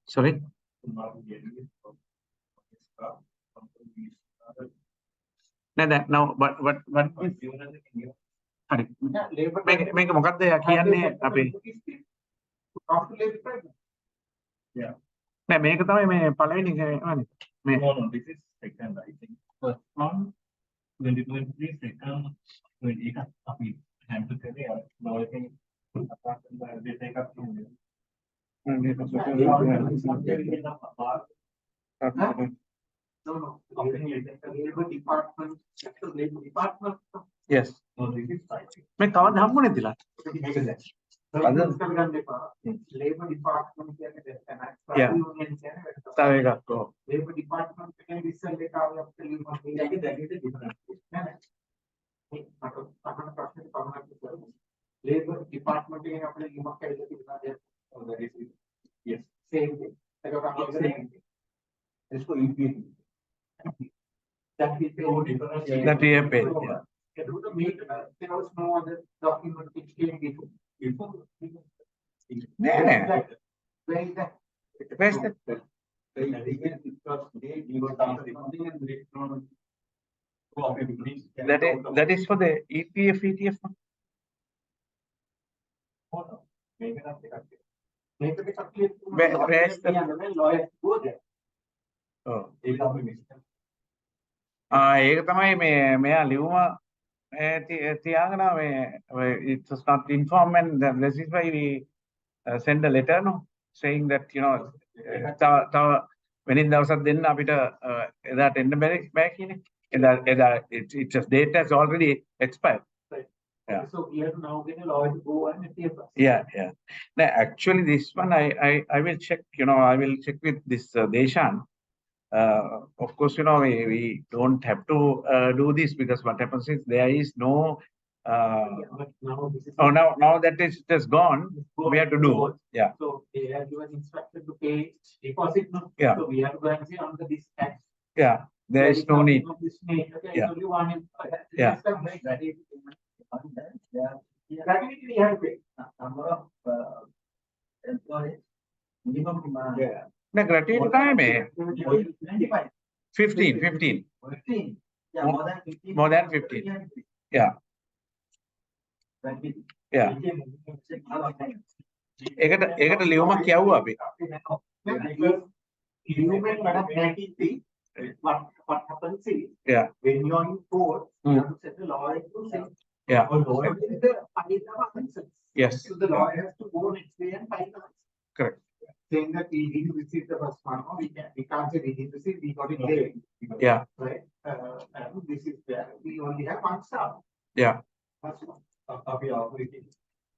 Sorry? No, what මේක මොකක්ද කියන්නේ අපි නෑ මේක තමයි මේ පළවෙනි මේ No, this is second, I think. First one, 2023, second, 20 අපි handle කරේ නොයකින් අපට දෙත එකක් තියෙනවා. No, labor department, sector labor department. yes No, this is right. මේ කවද හම්බුනේ තිලා Labor department Yeah. තව එකක් ඔව් labor department එකේ ඉස්සෙල්ලා කාව අපිට ලියුමක් දෙන්නේ that is a different නේද මේ අපේ ප්‍රශ්නේ පමණක් කරමු labor department එකෙන් අපිට ලියුමක් ඇවිල්ලා තිබුණා that is yes same thing ඒක තමයි इसको EPF that is the difference that we have paid yeah. There was no other document which came before නෑ where is that where's that that is for the EPF ETF where is the oh ඒක තමයි මේ මෙයා ලියුම තියාගෙන මේ it was not informed and this is why we send a letter no saying that තව වෙනින් දවසක් දෙන්න අපිට එදාට එන්න බෑ කියන්නේ එදා its date has already expired. Yeah. So we have to now get a lawyer to go and see. Yeah. No, actually, this one I will check. I will check with this Deshan. Of course, we don't have to do this because what happens is there is no. But now this is Now that it has gone, we have to do. Yeah. So they have given instruction to pay deposit. No? Yeah. So we have to go and see under this tax. Yeah. There is no need. Okay, Yeah. so you want it. Yeah. Gratuity we have to pay. Number of employees, minimum demand. Yeah. No, gratuity time 95. 15. 15. Yeah, more than 15. More than 15. Yeah. Yeah. ඒකට ලියුමක් කියවුවා අපි. What happens is, Yeah. when you're in court, you have to set the lawyer to say, Yeah. or lawyer is the offenses. Yes. So the lawyer has to go next day and file the answer. Correct. Saying that we didn't receive the first one, or we can't say we didn't receive, we got it late. Yeah. Right? And this is where we only have one staff. Yeah. That's one. Copy operating.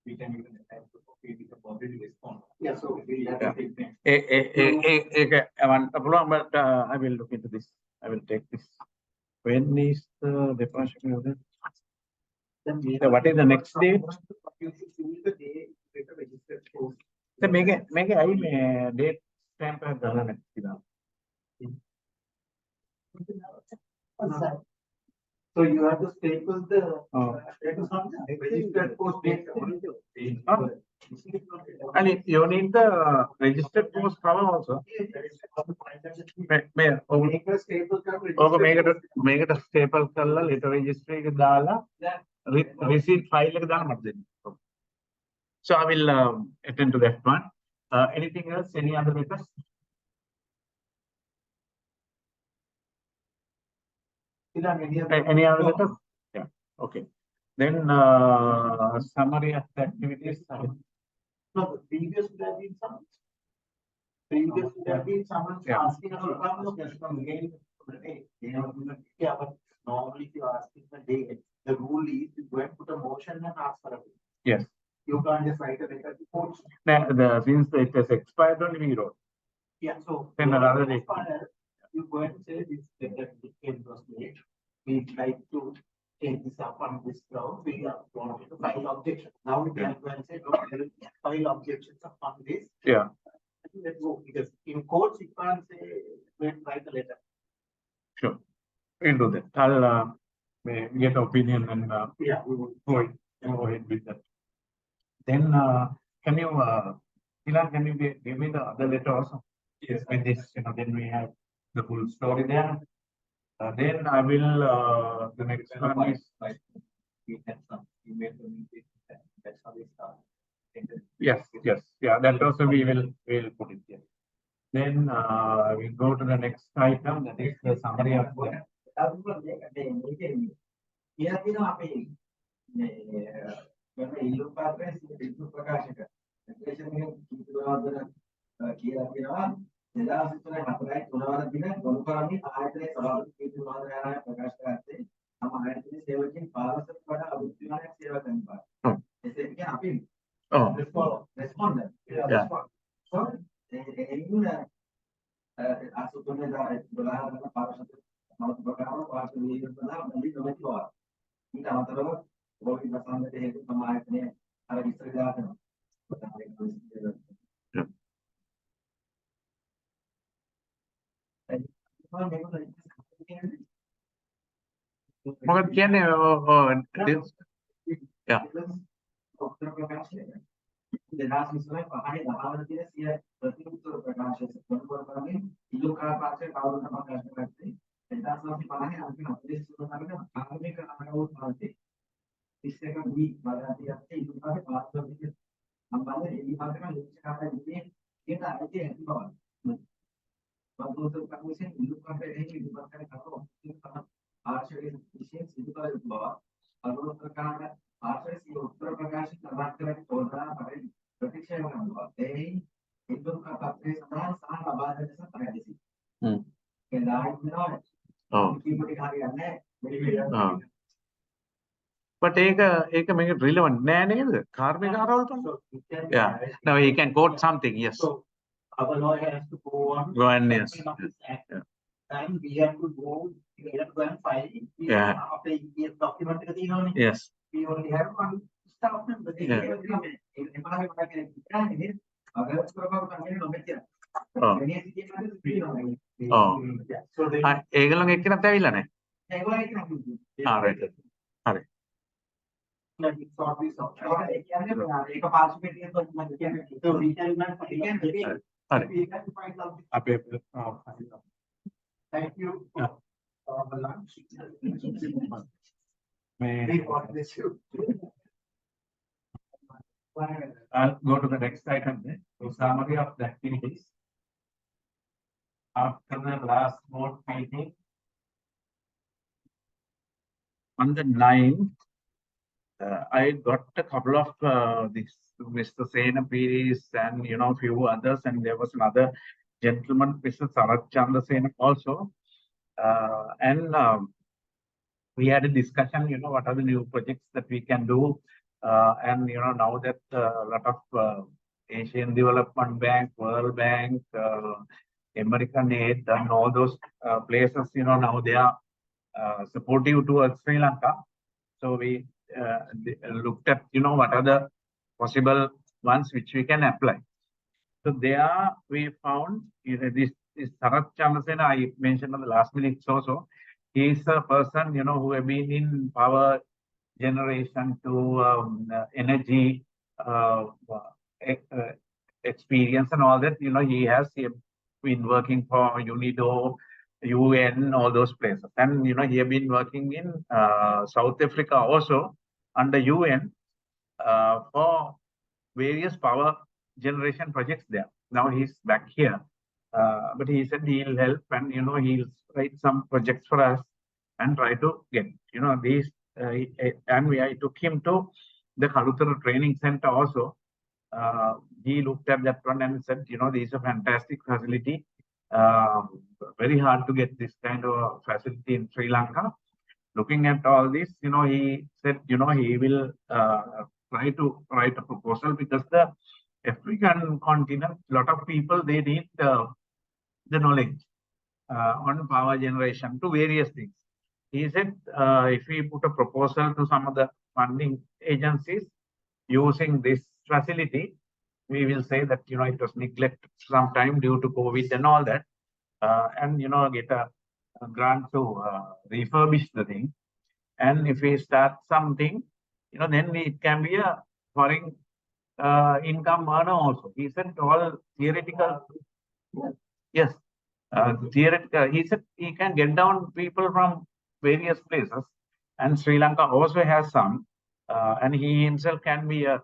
We can even attempt to copy with a positive response. Yeah, so we have to take them. But I will look into this. I will take this. When is the departure? So what is the next date? You should choose the day with the registered post. So make I date stamp and So you have to staple the registered post date. and you need the registered post cover also. Make a staple cover. මේකට staple කරලා letter registry එක දාලා receipt file එක දාලා මට දෙන්න. So I will attend to that one. Anything else? Any other letters? Any other letters? Yeah. Okay. Then summary of the activities. No, the previous would have been some. Previous would have been someone Yeah. asking us to come just from again for the day. Yeah, but normally if you are asking the day, the rule is you go and put a motion and ask for a. Yes. You can't just write a letter to coach. Since it has expired, only we wrote. Yeah, so. Then another day. You go and say this letter was late. We'd like to take this up on this ground. We are going to file objection. Now we can go and say, no, file objections upon this. Yeah. Let's go, because in courts, you can't say, write a letter. Sure. We'll do that. I'll get opinion and Yeah, we will. go ahead with that. Then Can you, Ilan, can you give me the other letter also? Yes. With this, then we have the full story there. Then I will, the next one is like, we had some email communication, that's how we start. Yes, yeah, that also we'll put it here. Then, we go to the next item, that is the summary of the. Respondent. Yeah. මොකද කියන්නේ yeah. But make it relevant. Yeah. Now he can quote something. Yes. So our lawyer has to go on. Go and yes. Yeah. And we have to go. We have to go and file. Yeah. After the document, yes. We only have one staff member. ඒගොල්ලෝ එක්කනත් ඇවිල්ලා නැහැ. right. හරි. Thank you for the lunch. I'll go to the next item then. So summary of the activities. After the last board meeting on the 9th, I got a couple of this Mr. Sena Piris and few others, and there was another gentleman, Mr. Sarath Chandrasena also, and we had a discussion. What are the new projects that we can do, and now that a lot of Asian Development Bank, World Bank, American Aid, and all those places, now they are supportive towards Sri Lanka. So we looked at, what are the possible ones which we can apply. So there we found, this Sarath Chandrasena, I mentioned on the last minute also. He is a person, who have been in power generation to energy experience and all that. He has been working for UNIDO, UN, all those places. And, he have been working in South Africa also under UN for various power generation projects there. Now he's back here. But he said he'll help and, he'll write some projects for us and try to get, these. And I took him to the Kalutara Training Center also. He looked at that one and said, this is a fantastic facility. Very hard to get this kind of facility in Sri Lanka. Looking at all this, he said, he will try to write a proposal because the African continent, a lot of people, they need the knowledge on power generation to various things. He said, if we put a proposal to some of the funding agencies using this facility, we will say that, it was neglected sometime due to COVID and all that, and, get a grant to refurbish the thing. And if we start something, then it can be a foreign income earner also. He said all theoretical. Yes, theoretical. He said he can get down people from various places, and Sri Lanka also has some, and he himself can be a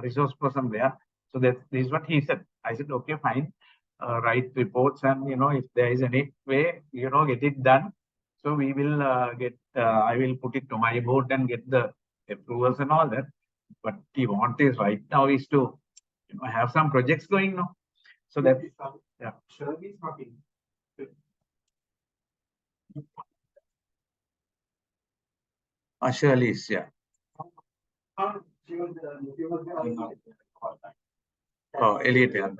resource person there. So that is what he said. I said, okay, fine. Write reports, and if there is any way, get it done. So we will get. I will put it to my board and get the approvals and all that. But he want is right now is to have some projects going now. So that yeah. Surely it's not in. Surely is, yeah. Oh, Elliot, yeah.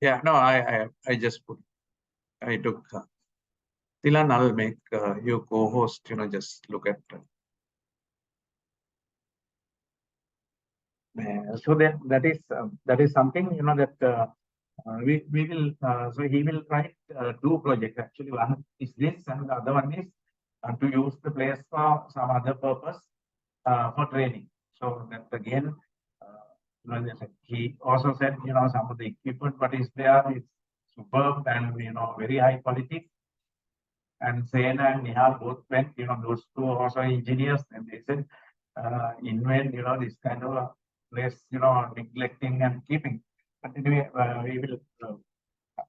Yeah, no, I just put, I took, Tilan, I'll make you co-host, just look at. So that is something, that we will, so he will write 2 projects. Actually, one is this, and the other one is to use the place for some other purpose for training. So that again, he also said, some of the equipment, what is there is superb and, very high quality. And Sena and Nihal both went, those 2 are also engineers, and they said, invent, this kind of a place, neglecting and keeping. But anyway, we will,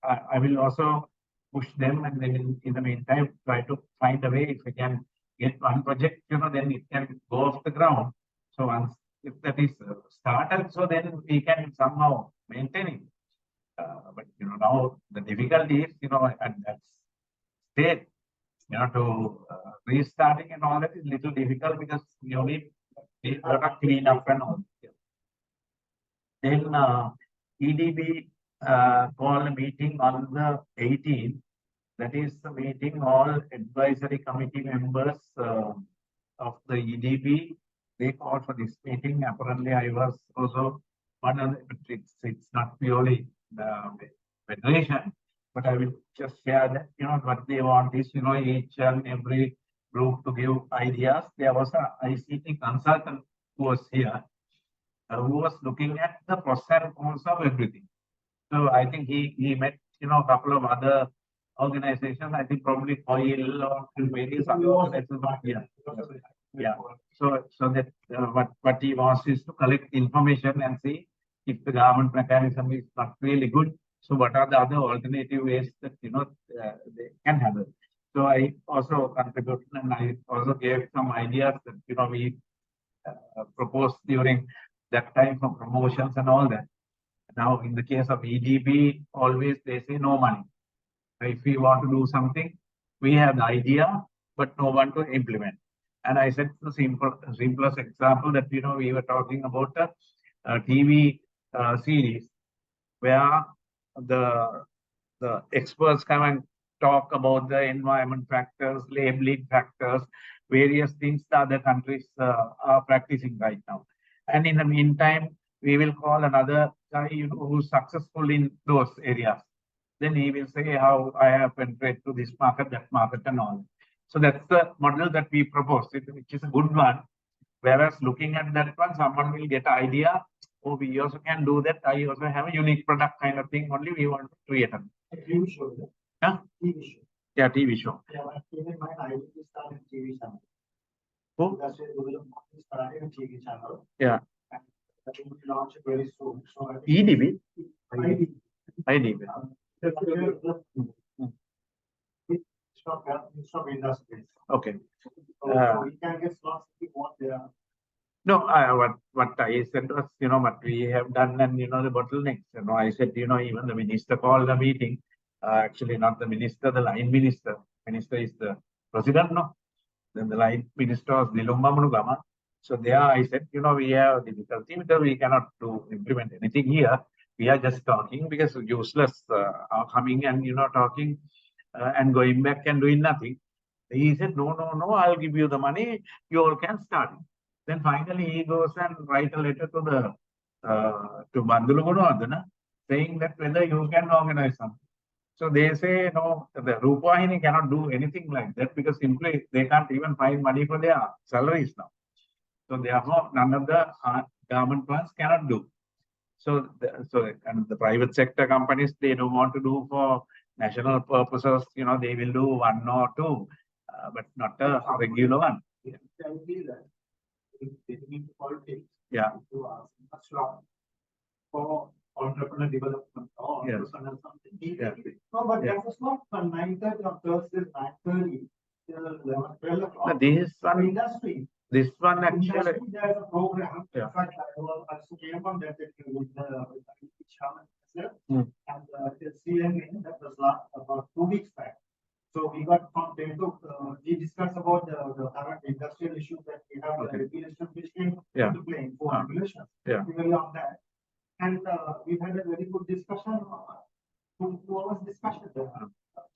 I will also push them, and then in the meantime, try to find a way if we can get one project, then it can go off the ground. So once if that is started, so then we can somehow maintain it. But now the difficulty is, at that stage, to restarting and all that is little difficult because you need a lot of clean up and all. Then EDB called a meeting on the 18th. That is the meeting all advisory committee members of the EDB. They called for this meeting. Apparently, I was also one of the, it's not purely the federation, but I will just share that, what they want is, each and every group to give ideas. There was a ICT consultant who was here, who was looking at the pros and cons of everything. So I think he met, a couple of other organizations. I think probably COIL or various other organizations. Yeah. So that what he wants is to collect information and see if the government mechanism is not really good. So what are the other alternative ways that they can handle? So I also contributed, and I also gave some ideas that we proposed during that time for promotions and all that. Now, in the case of EDB, always they say no money. If we want to do something, we have the idea, but no one to implement. And I said the simplest example that we were talking about a TV series where the experts come and talk about the environment factors, labeling factors, various things that other countries are practicing right now. And in the meantime, we will call another guy who's successful in those areas. Then he will say how I have penetrated to this market, that market, and all. So that's the model that we propose, which is a good one. Whereas looking at that one, someone will get an idea. Oh, we also can do that. I also have a unique product kind of thing. Only we want to create a TV show. Huh? TV show. Yeah, TV show. Yeah, I keep in mind, I will start a TV channel. Who? That's why we will start a TV channel. Yeah. And that will be launched very soon. So EDB? IDB. IDB. It's from industry. Okay. So we can get slots if what they are. No, what I said was, what we have done and, the bottlenecks. I said, even the minister called the meeting. Actually, not the minister, the line minister. Minister is the president, no? Then the line minister was Nilumma Munugama. So there I said, we have difficulty because we cannot implement anything here. We are just talking because useless are coming and, talking and going back and doing nothing. He said, no, I'll give you the money. You all can start it. Then finally he goes and write a letter to the to Bandulu Gunawardena saying that whether you can organize something. So they say no, the Rupavahini cannot do anything like that because simply they can't even find money for their salaries now. So therefore none of the government funds cannot do. So, and the private sector companies, they don't want to do for national purposes. They will do one or two, but not a regular one. Politics. Yeah. To ask much long for entrepreneur development or Yes. something. Yeah. No, but Yeah. that was not from 9:30 on Thursday, 9:30 till 11, 12 o'clock. But this For one, industry. this one actually, Industry, there's a program. Yeah. In fact, I also came on that with Shaman Hmm. and the CNA that was last about 2 weeks back. So we got from them to we discussed about the current industrial issues that we have, Okay. the regulation which came Yeah. into play for Ah. regulations. Yeah. We were on that. And we had a very good discussion, 2 hours discussion there.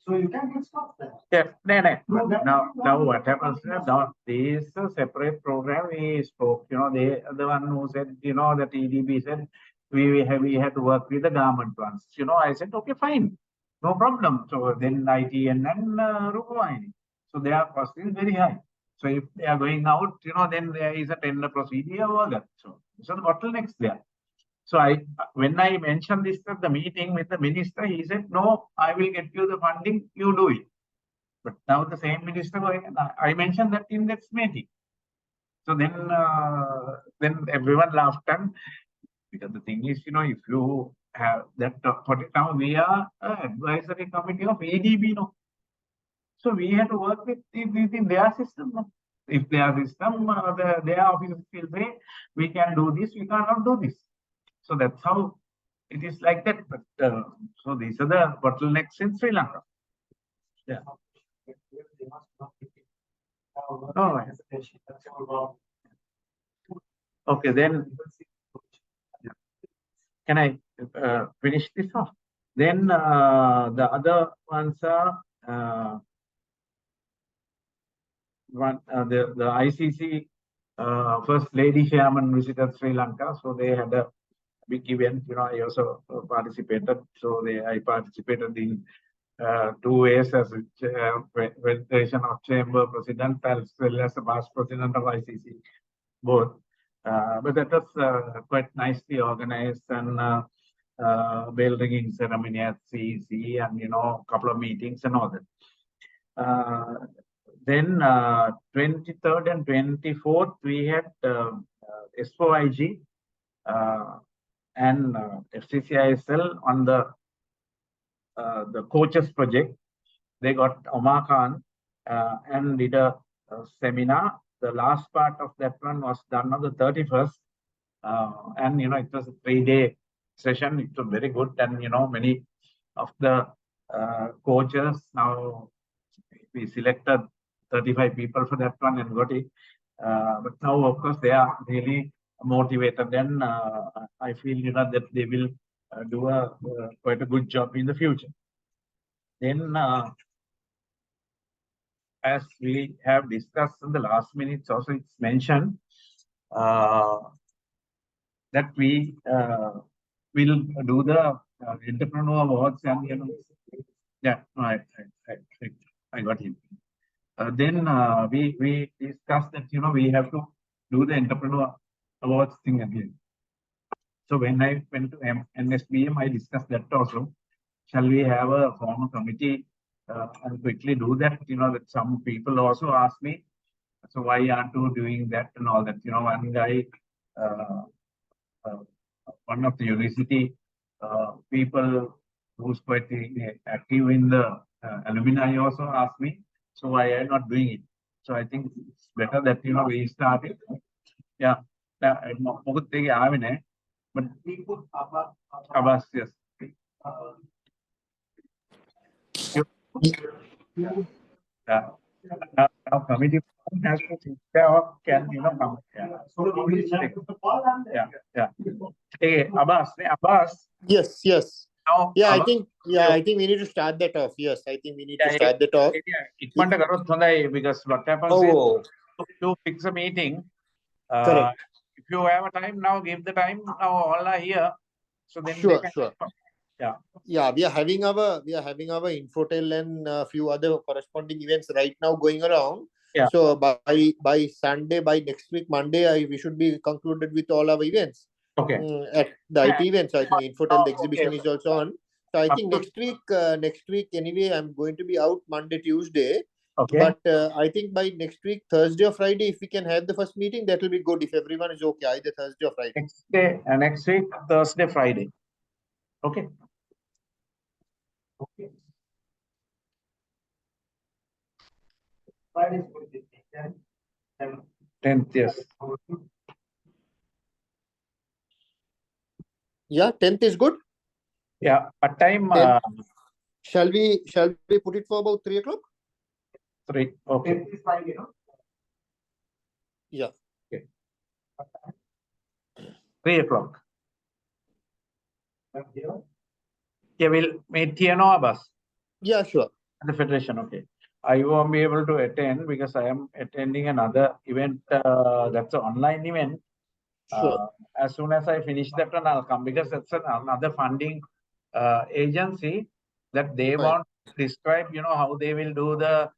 So you can get stuff there. Yeah, no. No, that- Now what happens now? This is a separate program. We spoke. They are the one who said, that EDB said we had to work with the government ones. I said, okay, fine, no problem. So then ITN and Rukmini. So their cost is very high. So if they are going out, then there is a tender procedure. So the bottlenecks there. So when I mentioned this at the meeting with the minister, he said, no, I will get you the funding, you do it. But now the same minister, I mentioned that in that meeting. So then everyone laughed, and because the thing is, if you have that, now we are advisory committee of ADB, so we have to work within their system. If their system, their officers will say, we can do this, we cannot do this. So that's how it is like that. But so these are the bottlenecks in Sri Lanka. Yeah. Oh, okay, then can I finish this off? Then the other ones are the ICC First Lady Chairman visited Sri Lanka, so they had a big event. I also participated. So I participated in 2 ways as a presentation of Chamber President as well as a past President of ICC both. But that was quite nicely organized, and bell ringing ceremony at CEC, and a couple of meetings and all that. Then 23rd and 24th we had SOIG and FCCISL on the coaches project. They got Omar Khan and did a seminar. The last part of that one was done on the 31st. And, it was a 3-day session. It was very good. And, many of the coaches, now we selected 35 people for that one and got it. But now, of course, they are really motivated, and I feel, that they will do quite a good job in the future. Then, as we have discussed in the last minutes, also it's mentioned that we will do the entrepreneur awards, and yeah, I got him. Then we discussed that we have to do the entrepreneur awards thing again. So when I went to NSBM, I discussed that also. Shall we have a formal committee and quickly do that? That some people also ask me, so why aren't you doing that and all that? One guy, one of the university people who's quite active in the alumni also asked me, so why am I not doing it? So I think it's better that we start it. Yeah, but we put Abbas, yes. Now committee has to think of can come. Yeah. So we check the call and Yeah. Hey, Abbas. Yes. Now, Yeah, Abbas, I think we need to start that off. Yes, I think we need to start that off. Because what happens is to fix a meeting. Correct. If you have a time now, give the time. Now all are here. So then Sure. Yeah. Yeah, we are having our Infotel and a few other corresponding events right now going around. Yeah. So by Sunday, by next week, Monday, we should be concluded with all our events. Okay. At the IT events. I think Infotel the exhibition Okay. is also on. So I Up think to- next week anyway, I'm going to be out Monday, Tuesday. Okay. But I think by next week, Thursday or Friday, if we can have the first meeting, that will be good. If everyone is okay, either Thursday or Friday. Next week, Thursday, Friday. Okay. Okay. Friday is good. Then 10th, yes. Yeah, 10th is good. Yeah. What time? 10th. Shall we put it for about 3 o'clock? 3. Okay. 10th is Friday, no? Yeah. 3 o'clock. Here. Yeah, we'll meet here no bus. Yeah, sure. The Federation, okay. I won't be able to attend because I am attending another event. That's an online event. Sure. As soon as I finish that one, I'll come because that's another funding agency that they Fine. want to describe, how they will do the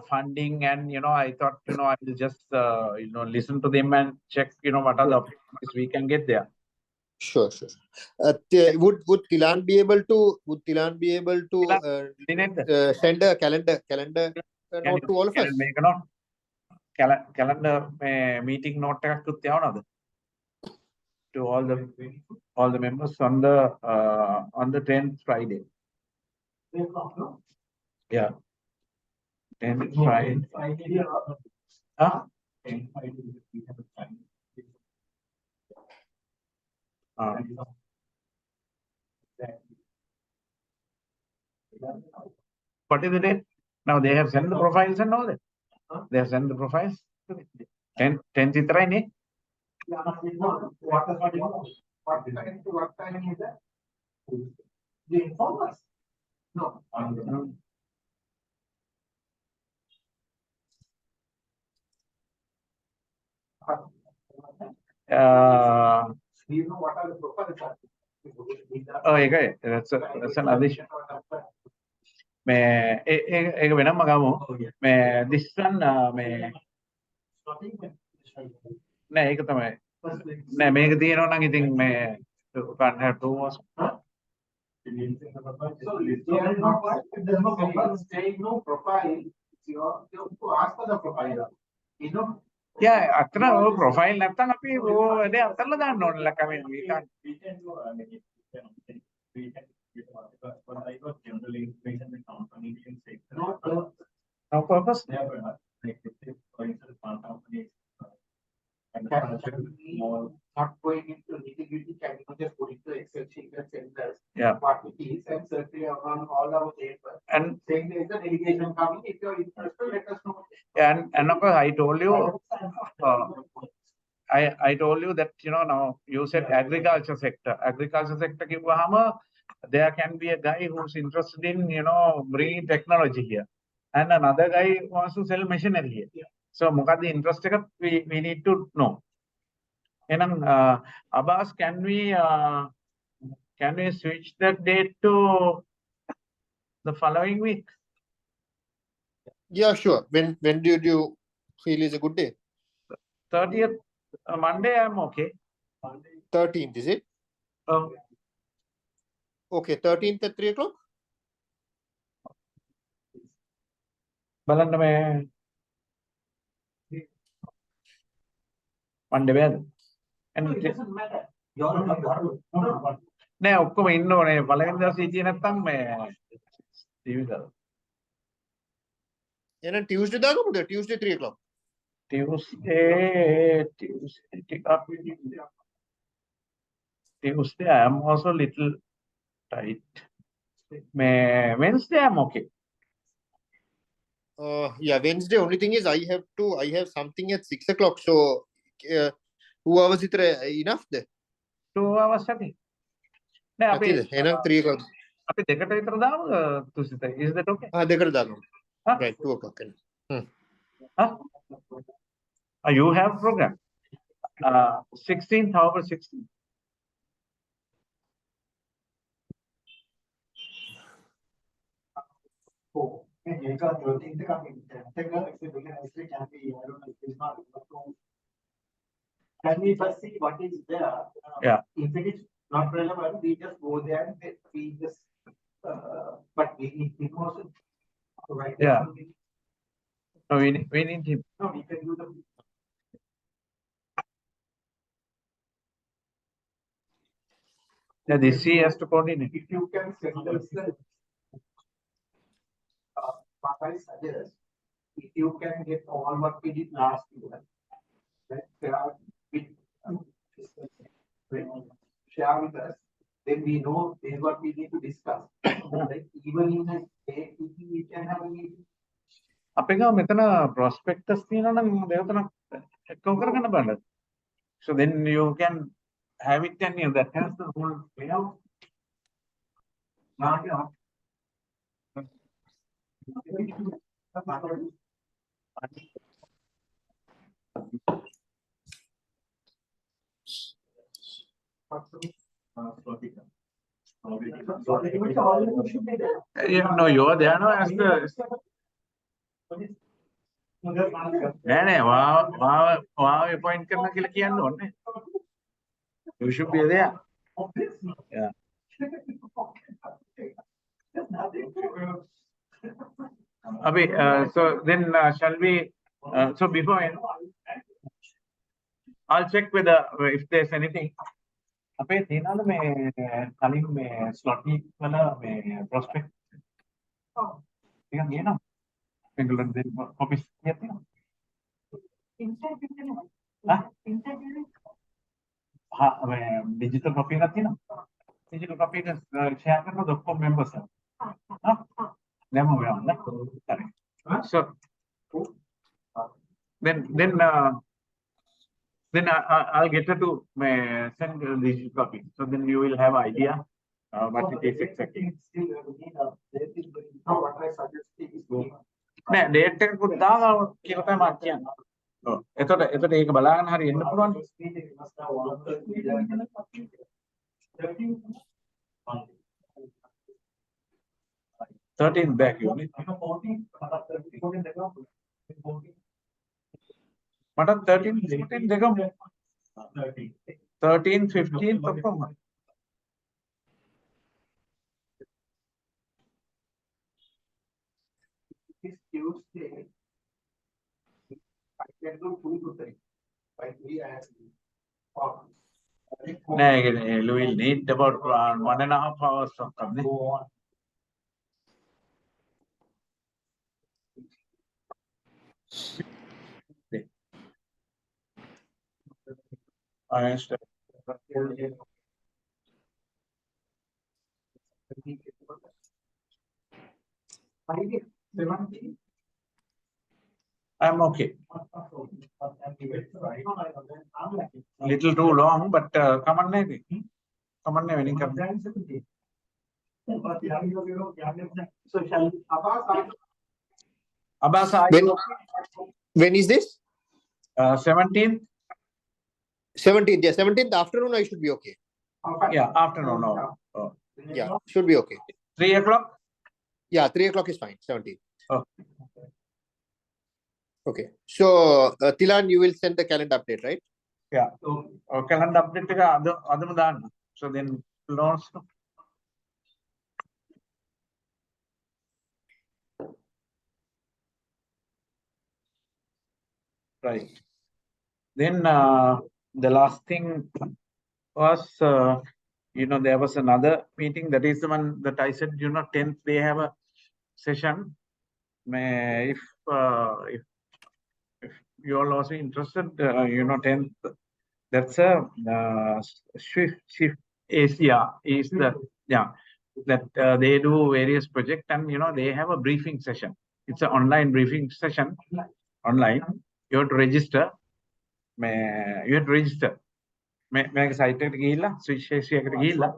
funding. And, I thought, I will just, listen to them and check, what are the opportunities we can get there. Sure. Would Tilan be able to send a calendar note to all of us? Make a note. Calendar meeting note to all the members on the 10th Friday. 3 o'clock, no? Yeah. 10th Friday. Friday. Huh? 10 Friday. We have a time. What is the date? Now they have sent the profiles and all that. They have sent the profiles. 10th Itrani. What time is that? They inform us? No. Do you know what are the profiles? Oh, okay. That's an addition. This one නෑ ඒක තමයි නෑ මේක තියෙනවා නම් ඉතින් මේ can't have two was So there's no profile. You have to ask for the profile. You know? yeah අතන ඔය profile නැත්තම් අපි ඔය වැඩේ අතල්ලා දාන්න ඕනේ like I mean we can do we can get what I got general information the company can say no purpose yeah but like for instance one company not going into nitty-gritty, can you just put into Excel sheet and send us yeah what it is and certainly on all our papers. and saying there is a delegation coming. If you're interested, let us know. and of course I told you I told you that now you said agriculture sector කිව්වහම there can be a guy who's interested in bringing technology here and another guy wants to sell machinery here. So මොකක්ද interest එක we need to know. එහෙනම් Abbas can we switch that date to the following week? Yeah, sure. When do you feel is a good day? 30th Monday I'm okay. 13th, is it? Okay, 13th at 3 o'clock? බලන්න මේ Monday බෑද? It doesn't matter. You're නෑ ඔක්කොම ඉන්න ඕනේ පළවෙනි දවසේ හිටියේ නැත්තම් මේ TV කරා. එහෙනම් Tuesday දාගමුද? Tuesday 3 o'clock. Tuesday I am also little tight. Wednesday I'm okay. Yeah, Wednesday. Only thing is I have something at 6 o'clock. So 2 hours is enough there. 2 hours ඇති. නෑ අපි එහෙනම් 3 o'clock. අපි දෙකට විතර දාමු තුසිත. Is that okay? දෙකට දාගමු. Huh? Right, 2 o'clock. Huh? You have program. 16th, however, 16th. Can we first see what is there? Yeah. If it is not relevant, we just go there and we just, but we need people. Right? Yeah. No, we need him. No, we can do the. Yeah, this he has to coordinate. If you can send us the. What I suggest, if you can get all what we did last year. Right, share with us, then we know this is what we need to discuss. Like even in a day, we can have a meeting. අපේ ගාව මෙතන prospectus තියෙනවා නම් දෙවතනක් එක්කව කරගන්න බලන්න. So then you can have it and you that has the whole layout. Now, yeah, no, you're there now as the. නෑ වාව appoint කරනවා කියලා කියන්න ඕනේ. You should be there. Yeah. Abhi, so then shall we? So before I'll check whether if there's anything. අපේ තියනවද මේ කලින් මේ slot වල මේ prospect ටිකක් ගේනවා. England copies kiyak තියෙනවා. digital copy එකක් තියෙනවා. Digital copy එක share කරනවද ඔක්කොම members? දැන් මොකක්ද? So then I'll get her to send the digital copy. So then you will have idea what it is exactly. No, what I suggest is නෑ date එකකුත් දාගන්න කියලා තමයි මම කියන්නේ. ඔව්. එතකොට ඒක බලාගෙන හරි එන්න පුළුවන්. 13 back unit. මට 13 15 දෙකම 13 15 ඔක්කොම. this Tuesday, I can do 2 to 3. By 3 and 4. නෑ you will need about 1.5 hours of something. I understand. I'm okay. Little too long, but come on, maybe. Come on, maybe. So shall Abbas, When is this? 17th? 17th. Yeah, 17th afternoon I should be okay. Yeah, afternoon. No. Oh. Yeah, should be okay. 3 o'clock? Yeah, 3 o'clock is fine. 17th. Oh. Okay. So Tilan, you will send the calendar update, right? Yeah. Calendar update ka adum daan. So then launch. Right. Then the last thing was, there was another meeting. That is the one that I said, 10th they have a session. If you are also interested, 10th, that's a Shift Asia is the, that they do various projects and, they have a briefing session. It's an online briefing session, online. You have to register. You have to register. Make site eකට ගිහිල්ලා switch එකට ගිහිල්ලා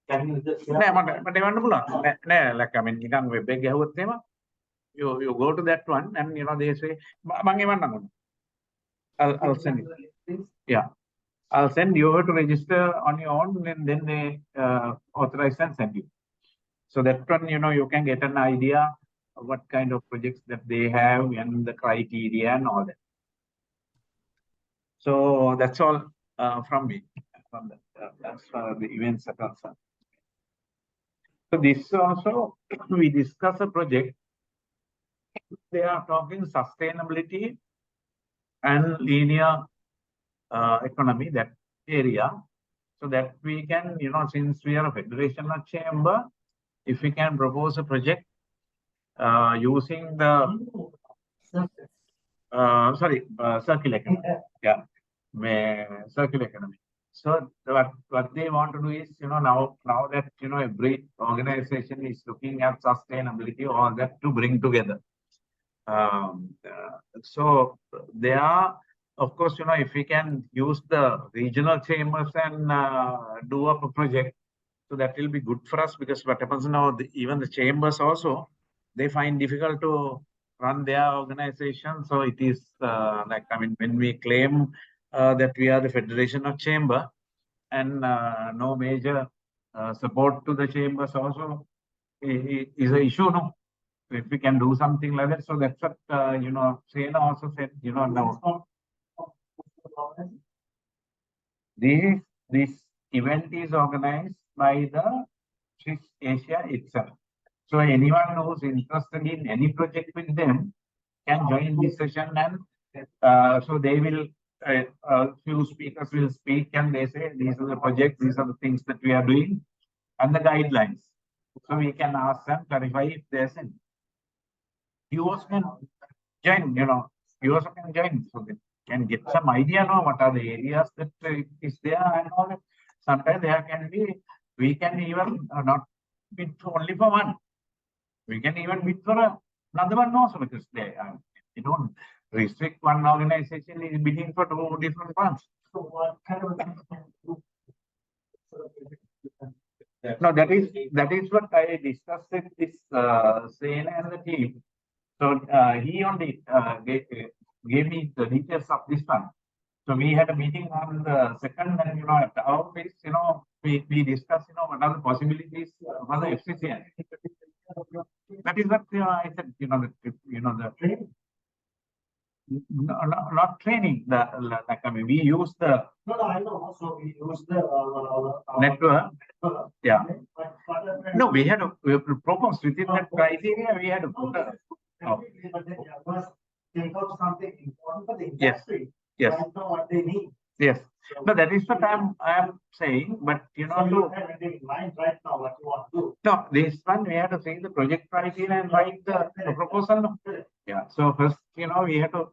නෑ මට එවන්න පුළුවන් නෑ like I mean නිකන් web එක ගැහුවොත් එහෙම you go to that one and they say මම එවන්නම් උඩ I'll send it. I'll send you over to register on your own and then they authorize and send you. So that one you can get an idea what kind of projects that they have and the criteria and all that. So that's all from me, from as far as the events are concerned. So this also, we discuss a project. They are talking sustainability and linear economy, that area, so that we can, since we are a federation of chamber, if we can propose a project using the circular economy. Yeah, circular economy. So what they want to do is, now that every organization is looking at sustainability, all that to bring together. So they are, of course, if we can use the regional chambers and do up a project, so that will be good for us, because what happens now, even the chambers also, they find difficult to run their organization. So it is like, when we claim that we are the Federation of Chamber and no major support to the chambers also is an issue, no? So if we can do something like that, so that's what, Sena also said, now. This event is organized by the Swiss Asia itself. So anyone who's interested in any project with them can join this session, and so they will, few speakers will speak and they say, these are the projects, these are the things that we are doing and the guidelines. So we can ask them, clarify if there's any. You also can join, you also can join, so they can get some idea now what are the areas that is there and all that. Sometimes there can be, we can even not bid only for one. We can even bid for another one also, because they don't restrict one organization is bidding for two different ones. So what kind of No, that is what I discussed with this Sena and the team. So he only gave me the details of this one. So we had a meeting on the 2nd, and at our place, we discussed, what are the possibilities for the FCCI. That is what I said, not training. We use the No, I know. So we use the network. Yeah. But No, we had to propose within that criteria. We had to put a. But then must take out something important for the Yes. industry. Yes. Right now, what they need. Yes. No, that is what I am saying. But So you have anything in mind right now what you want to do. no, this one we have to see the project criteria and write the proposal. No? Yeah. So first, we have to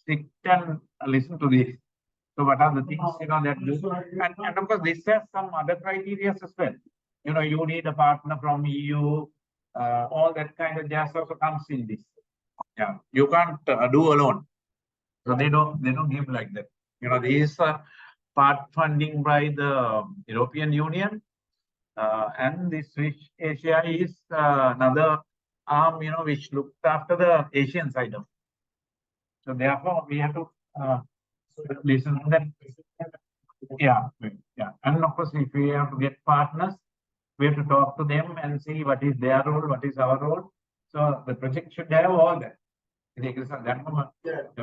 sit and listen to this. So what are the things that do? And of course, this has some other criteria as well. You need a partner from EU. All that kind of jazz also comes in this. Yeah, you can't do alone. So they don't give like that. These part funding by the European Union, and the Swiss Asia is another arm, which looked after the Asian side of. So therefore, we have to listen to that. Yeah, and of course, if we have to get partners, we have to talk to them and see what is their role, what is our role. So the project should have all that. So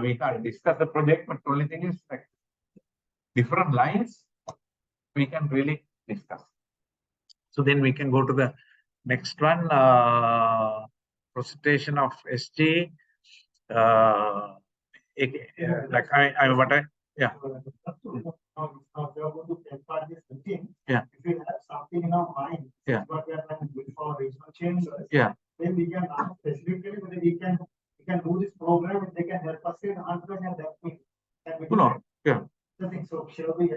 we can't discuss the project, but the only thing is like different lines we can really discuss. So then we can go to the next one, presentation of SG. Like yeah. Now we are going to start this meeting. Yeah. If we have something in our mind, Yeah. what we are trying to do for regional chambers. Yeah. Then we can ask specifically whether we can do this program and they can help us in answering and that we No, yeah. the thing. So shall we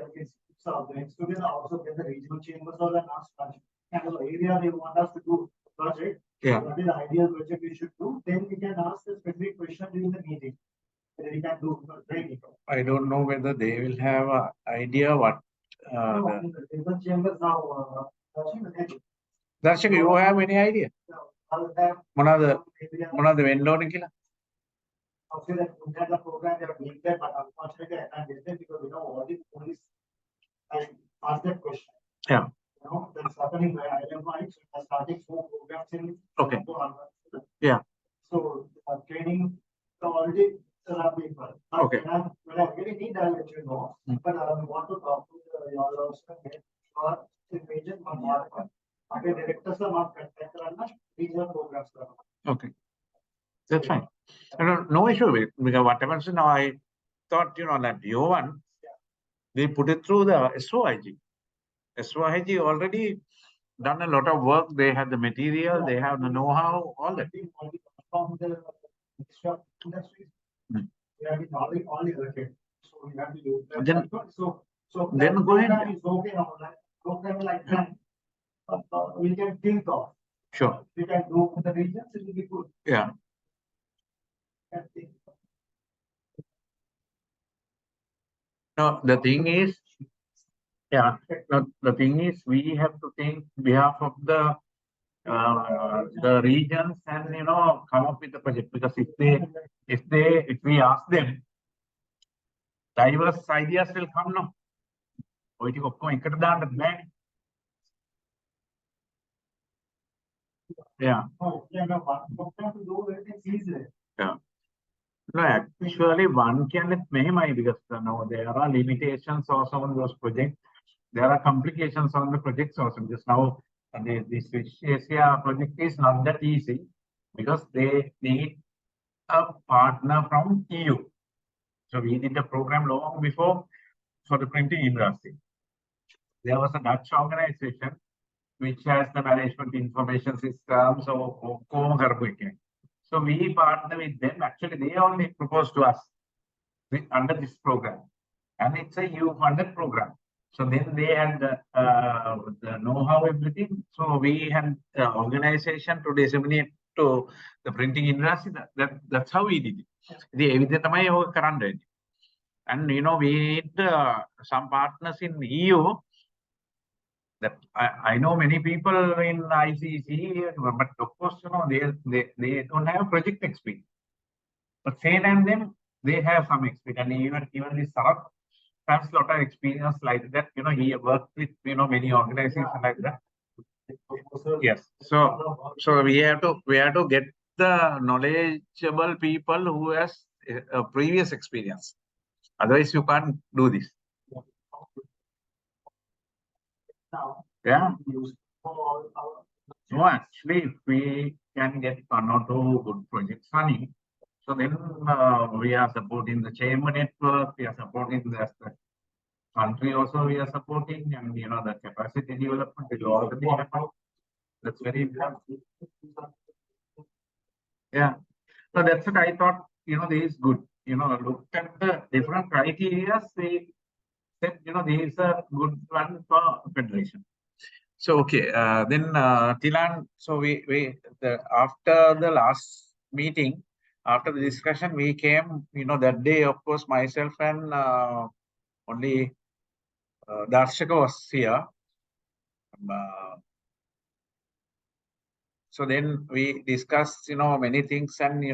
solve the together also get the regional chambers or the last project kind of area they want us to do project. Yeah. What is the ideal project we should do? Then we can ask the specific question during the meeting. Whether we can do training. I don't know whether they will have an idea what. The regional chambers now. Darshak, you have any idea? One of the vendor Okay, that we had the program they are doing that, but unfortunately I can't get them because all these police I asked that question. Yeah. That's happening where I am right, so starting 4 programs in. Okay. want to talk to your also get or major directors are not contractor regional programs. Okay, that's fine. No issue with it, because whatever, so now I thought, that U1, they put it through the SOIG. SOIG already done a lot of work. They have the material, they have the know-how, all that. From the industry, Hmm. we have been only allocated. So we have to use that. Then- So then that go ahead. program is okay now, like program like that. We can think of. Sure, We can do for the regions, it will be good. yeah. Can think. No, the thing is, yeah, no, the thing is, we have to think behalf of the regions and, come up with the project, because if we ask them, diverse ideas will come now. ඔය ටික ඔක්කොම එකට දාන්න බෑනේ. Yeah. Oh, yeah, no, but program to do everything easy. No, actually, one can mehamai, because now there are limitations also on those projects. There are complications on the projects also. Just now, the Switch Asia project is not that easy, because they need a partner from EU. So we did a program long before for the printing industry. There was a Dutch organization which has the management information system. So we partner with them. Actually, they only proposed to us under this program, and it's a EU-funded program. So then they had the know-how, everything. So we had the organization to disseminate to the printing industry. That's how we did it. The evidence, and we need some partners in EU. That I know many people in ICC, but of course, they don't have project experience. But say than them, they have some experience, and even this Sarat has a lot of experience like that. He worked with many organizations like that. Yes. So we have to get the knowledgeable people who has a previous experience. Otherwise, you can't do this. Now, Yeah. use for our. No, actually, if we can get one or two good projects running, so then we are supporting the chamber network, we are supporting the country also, we are supporting, and the capacity development will already happen. That's very important. Yeah. So that's what I thought, this is good. Look at the different criteria, they said, this is a good one for federation. So, okay, then Tilan, so after the last meeting, after the discussion, we came, that day, of course, myself and only Darshika was here. So then we discussed, many things and,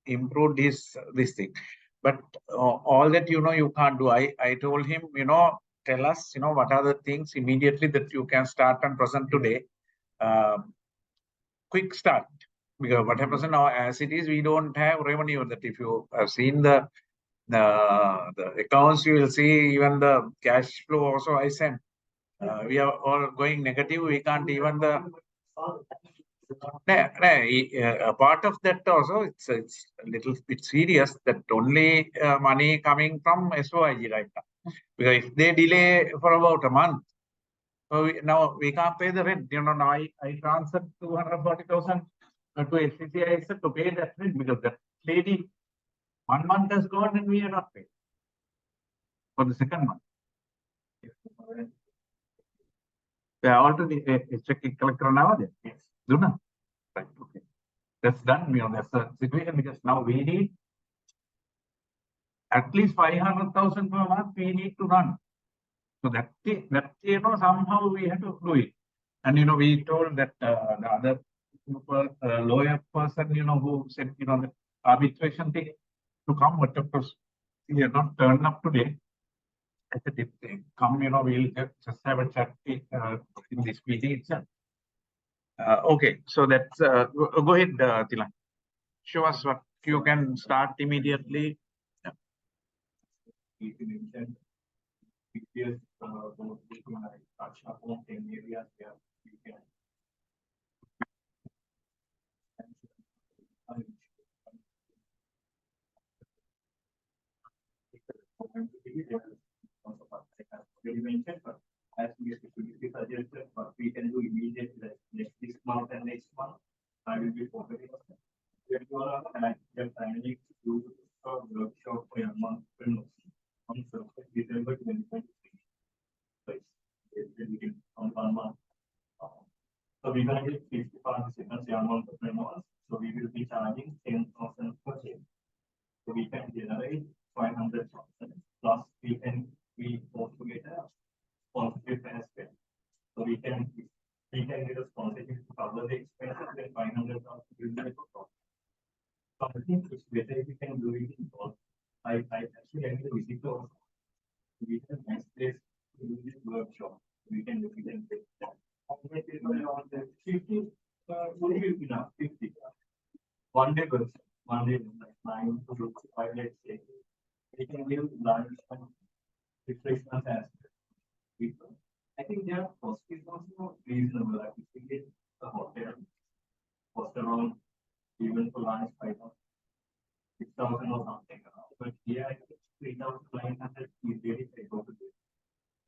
improved this thing. But all that, you can't do. I told him, tell us, what are the things immediately that you can start and present today. Quick start, because what happens now, as it is, we don't have revenue. That if you have seen the accounts, you will see even the cash flow also I sent. We are all going negative. We can't even a part of that also, it's a little bit serious that only money coming from SOIG right now. Because if they delay for about a month, so now we can't pay the rent. Now I transferred 240,000 to SCCI to pay that rent, because that lady, 1 month has gone and we are not paid for the second month. They are already checking collector now. Yes. Do not. Right. Okay. That's done. That's the situation, because now we need at least 500,000 per month. We need to run. So that somehow we have to do it. And we told that the other lawyer person, who said the arbitration thing to come, but of course he had not turned up today. I said, if they come, we'll just have a chat in this meeting itself. Okay, so that's go ahead, Tilan. Show us what you can start immediately. previous, touch upon 10 areas where we can. Already mentioned, but as we suggested, but we can do immediately like this month and next month. I will be focusing on that. If you are planning to do a workshop for a month on December 2023. Like, on 1 month. So we're going to get 50 participants a month of months. So we will be charging 10,000 per day. So we can generate 500,000 plus we also get a sponsorship aspect. So we can get a sponsorship to cover the expenses and 500,000 will be a profit. So I think it's better if we can do it in all. I actually had a visit also. We can nice place to do this workshop. We can do it and take that. 50 would be enough. 50. 1 day workshop. 1 day like 9 to 5, let's say. We can give lunch and refreshments as people. I think their cost is also reasonable. Like if we get a hotel, cost around even for lunch 5,000, 6,000 or something. But here I think 3,900 is really able to do.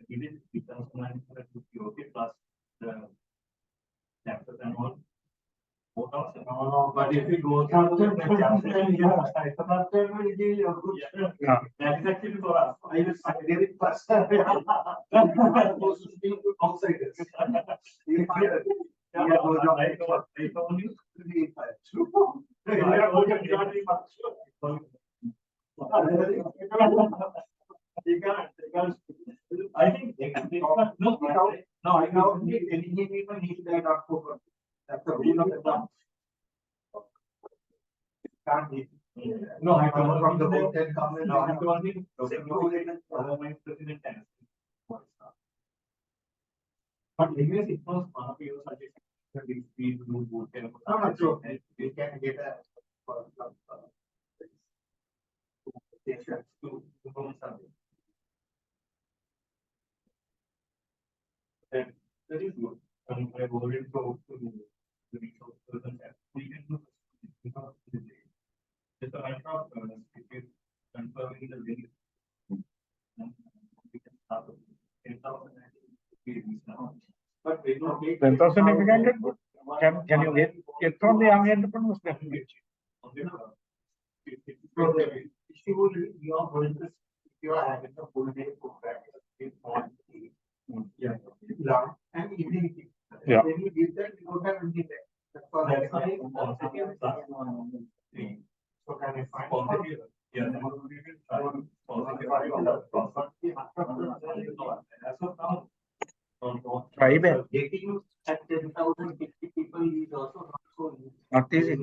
It is 3,900 to be okay plus the taxes and all. 4,000. No, but if it goes up, then the chances are, Yeah. That is actually for us. I will find it first. Outsiders. Yeah, I told you. I think No, I know any people need that October. That's the rule of the thumb. Can't be. No, I Come told from the you boat and come in. I told him, government president has. But anyways, it was one of your suggestions that we do boot camp. No, so we can get a. Stations to perform something. And that is good. And I've already talked to the resource person that we can do this. Just a matter of if you confirming the link. We can start with 10,000 now. But we don't make 10,000 if you can get good. Can you get from the young entrepreneurs definitely? You are going to, you are having a full day program. Yeah. Lunch and evening. Yeah. When you give that, you don't have anything there. That's all. That's why positive plus 3. So can I find? Positive. Yeah. As of now. Try that. Getting at 10,000 people is also not so easy. Not easy.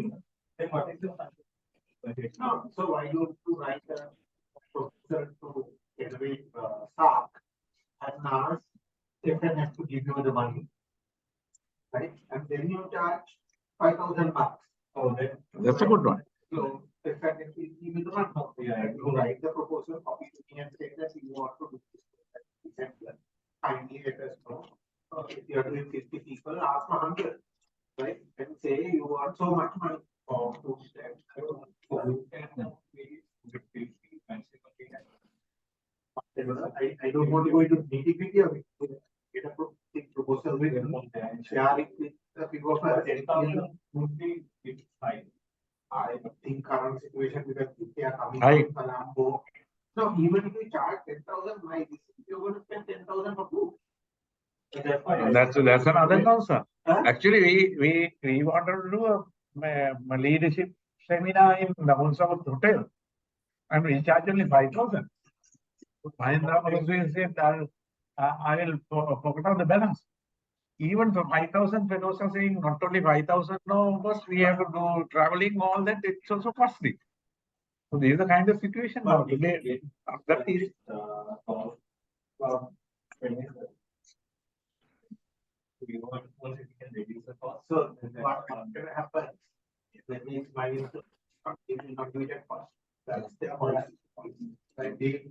Then what is the No, so why don't you write a proposal to generate stock and ask if they have to give you the money, right? And then you charge 5,000 bucks. Oh, That's a good one. So if I can give you the money, Yeah. you write the proposal, copy to me and say that you want to do this. Kindly let us know. If you are doing 50 people, ask 100, right? And say you want so much money for to I don't want to go into nitty-gritty of it. Get a proposal with them and share it with the people of 10,000 would be fine. I think current situation because if they are coming High. from Colombo. No, even if you charge 10,000, why you're going to spend 10,000 for food? That's another concern. Huh? Actually, we wanted to do a leadership seminar in the South Hotel, and we charge only 5,000. Mahindra also said I will pocket out the balance. Even for 5,000, fellows are saying not only 5,000, no, but we have to do traveling, all that, it's also costly. So this is the kind of situation now. Today, that is So what can happen? That means my will not do it at first. That's the point. Right?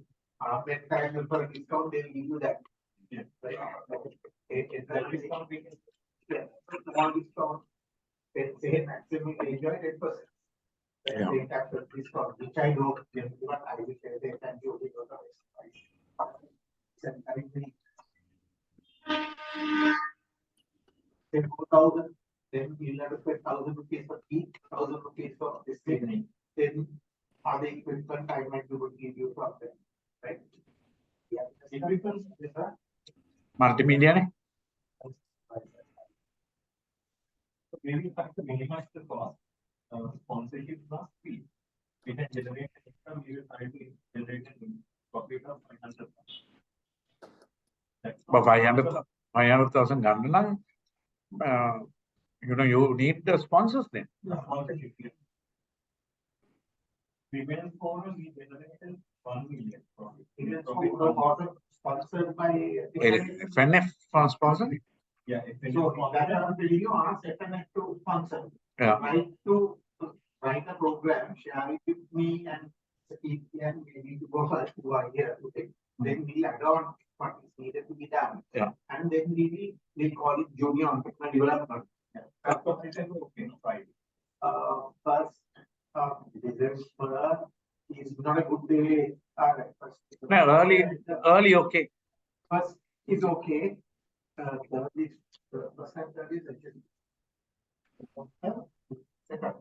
When time for a discount, they'll give you that. Yeah. Right? That discount we can. Yeah, small discount, let's say maximum enjoy 10%. Let's Yeah. say capital discount, which I know, but I will say they can do it on the website. Say 4,000, then you'll have to pay 1,000 rupees for key, 1,000 rupees for this thing. Then other equipment I might be able to give you from them, right? Yeah. Equipment, yes, sir. Multimedia ne? So maybe in fact to minimize the cost, sponsorship plus fee. We can generate income, we will try to generate an profit of 500. But 500,000 ගන්න නම් you need the sponsors then. Sponsorship, yeah. Women forum, we generated 1 million profit. Sponsored by. FNF sponsor? Yeah, if So that I'm telling you, ask FNF to sponsor. Yeah. Write a program, share it with me and and maybe to go first who are here. Okay. Then we'll add on what is needed to be done. Yeah. And then we'll call it junior entrepreneur development. Yeah. That's what I said, okay, no, right. First, December is not a good day. First, No, early okay. First is okay. Third is first and third is actually. Second.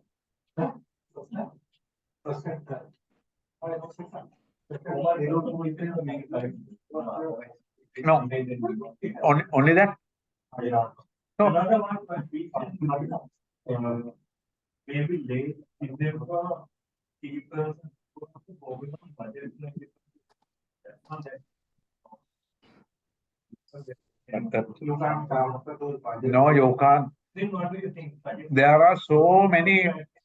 First and third. No. Only that? Yeah. No. Another one, but we can, maybe late in the people focus on budget. You can't after those budget. No, you can't. Then what do you think? There are so many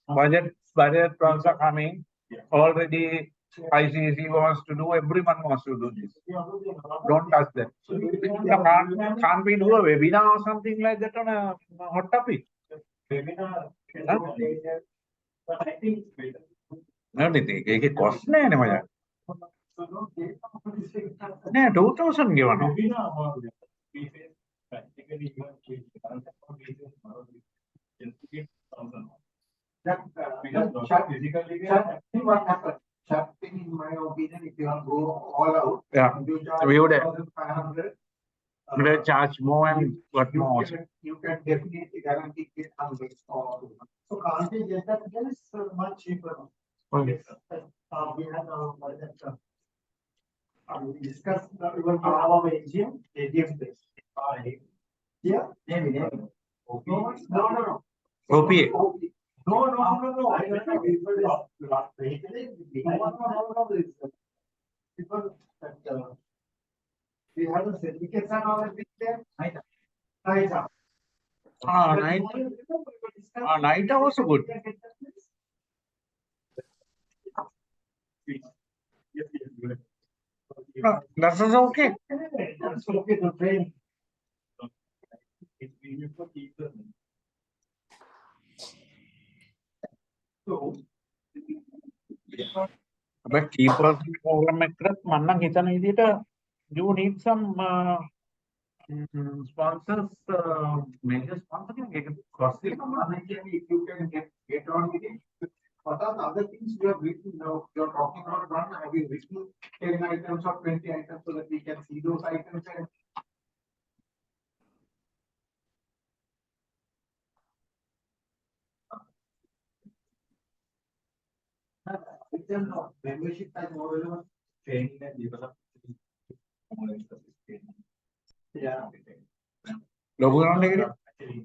budget plans are coming. Yeah. Already ICC wants to do, everyone wants to do this. Don't touch that. Can't we do a webinar or something like that on a hot topic? Webinar. Huh? But I think it's better. No, ඒකේ cost නෑනේ මචං. නෑ 2000 ගෙවනවා. Webinar about it. We face practically even with concept of business model. Just to get 1,000. Because physically, What happened? Shopping, in my opinion, if you want to go all out, Yeah. you charge We would have. 1,500. They charge more and what more. You can definitely guarantee get 100 or so. Can't you get that? That is much cheaper. Yes. We had budget. We discussed even for our AGM place. Yeah. Maybe. No. OPA. No. I people that we have the certificates and all that there. Night. Night also good. No, that's also okay. That's okay to train. it's easy for people. So, But key person program එකකට මම නම් හිතන විදිහට you need some sponsors, major sponsors. Costly. If you can get on with it. What are the other things you have written now? You're talking about one. Have you written 10 items or 20 items so that we can see those items? And membership type model. training and development. More emphasis training. Yeah. Logo around it. Actually,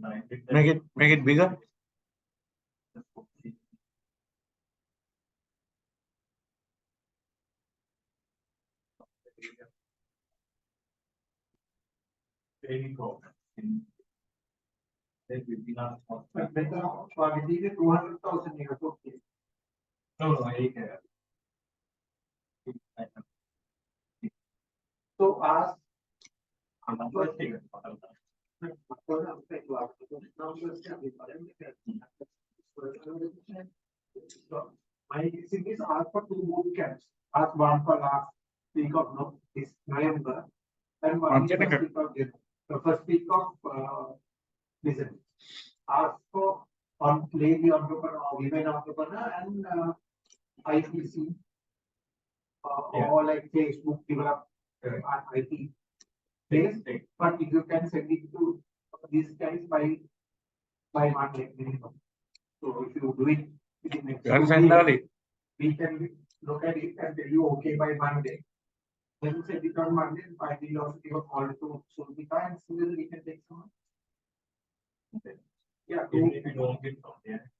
Make it bigger. Training program. That will be not. Better quality 200,000 you have to pay. No, I So ask. My thing is ask for 2 boot camps. Ask one for last week of this November. And One one is second. first week of January. The first week of December. Ask for on lazy entrepreneur or women entrepreneur and IPC or like Facebook develop IT base. But if you can send it to these guys by Monday minimum. So if you do it within next You can 2 send days, early. we can look at it and tell you okay by Monday. Then send it on Monday and I will also give a call to Sulpika and see whether we can take some. Yeah, Even if you don't get from there.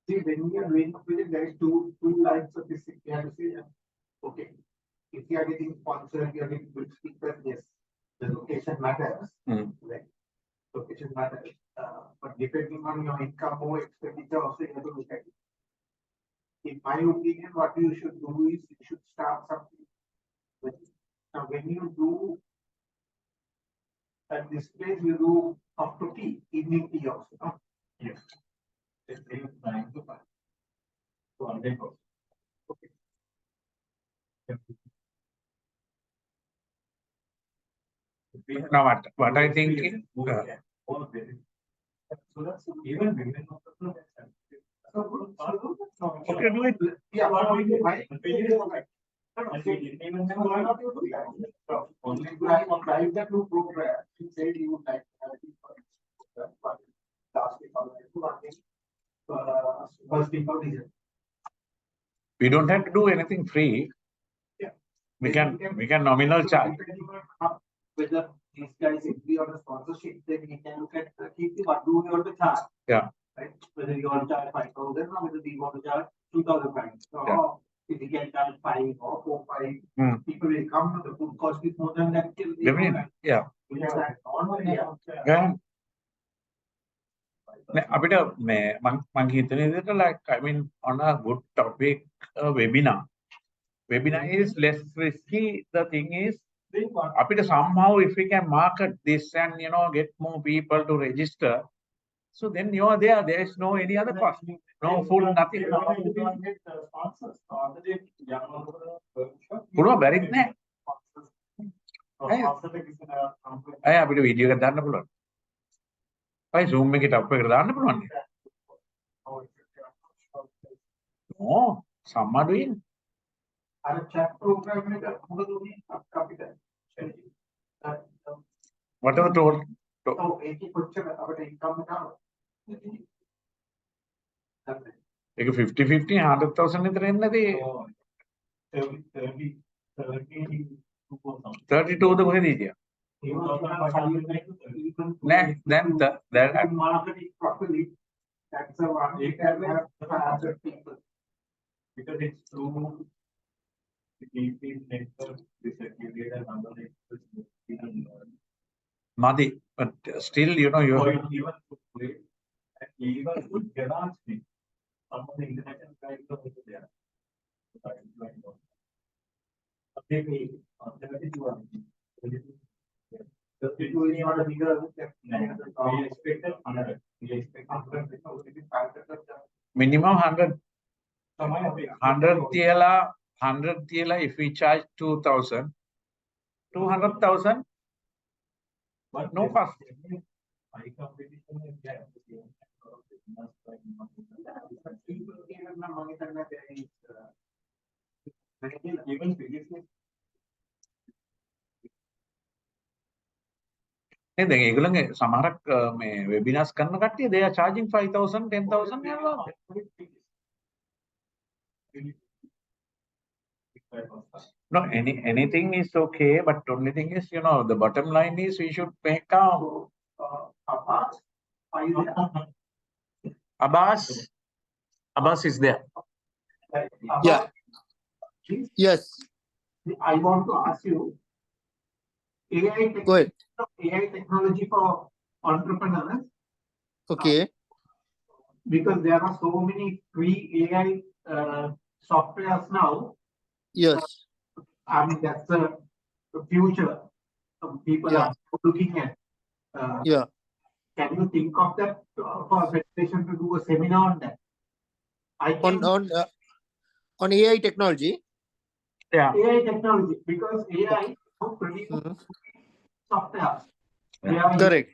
see when we are doing a project, there is two lines of this. We have to say, okay, if you are getting sponsored, you are getting good speakers, yes, the location matters. Right? Location matters. But depending on your income or expenditure, also you have to look at it. In my opinion, what you should do is you should start something. Now, when you do at this place, you do after tea, evening tea also. No? Yes. It's 9 to 5. So 100%. Okay. Now what I think is, So that's even women also. okay, do it. Yeah, What we do, why? and we didn't even know Why not you do that? Only drive that new program. You said you would like to have it for last week or first week of December. We don't have to do anything free. Yeah. We can nominal charge. Depending on whether these guys agree on the sponsorship, then we can look at what do we want to charge. Yeah. Right? Whether you want to charge 5,000 or whether we want to charge 2,000. So Yeah. if we can charge 5 or 4, 5, people will come to the food cost is more than that. Definitely. Yeah. We have that normally. Yeah. අපිට මං හිතන විදිහට like I mean on a good topic webinar is less risky. The thing is අපිට somehow if we can market this and get more people to register, so then you are there is no any other cost, no food, nothing. පුළුවන් බැරිත් නෑ. අය අපිට video එකක් දාන්න පුළුවන්. අය Zoom එකේ ටප් එකට දාන්න පුළුවන්. No, some are doing. Our chat program में capital. Whatever told. So, एक ही question about income now. ඒක 50-50 100,000 විතර එන්නදී 32 ද කොහෙද හිටියා? Then that market it properly. That's the one we can have 500 people. Because it's through the GP network, the circular and other networks. Madi, but still you Even with garage thing, some of the international guys are also there. Maybe 32 is not a bigger. we expected 100. We expect minimum 100 tiela if we charge 2,000 200,000 but no cost. high competition is there. Even previously. නේද ඒගොල්ලන්ගේ සමහරක් මේ webinars කරන කට්ටිය they are charging 5,000 10,000 යනවා. No, anything is okay, but only thing is the bottom line is we should make our Abbas is there. Yeah. Yes. I want to ask you, Go ahead. AI technology for entrepreneurs, Okay. because there are so many free AI softwares now. Yes. I mean, that's the future people Yeah. are looking at. Yeah. Can you think of that for a federation to do a seminar on that? I can, On AI technology. Yeah. AI technology, because AI produces Mhm. software. Yeah. AI, Correct.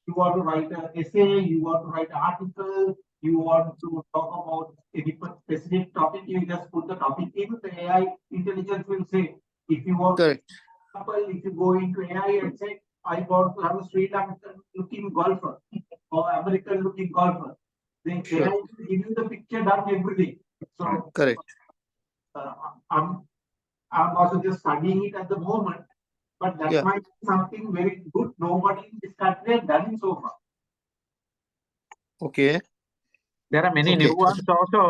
you want to write an essay, you want to write an article, you want to talk about a different specific topic, you just put the topic in, the AI intelligence will say, if you want, Correct. example, if you go into AI and say, I want to have a Sri Lankan looking golfer or American looking golfer, then Sure. AI will give you the picture done everything. So Correct. uh, I'm also just studying it at the moment, but that Yeah. might be something very good. Nobody in this country has done it so far. Okay. There are many Okay. new ones also,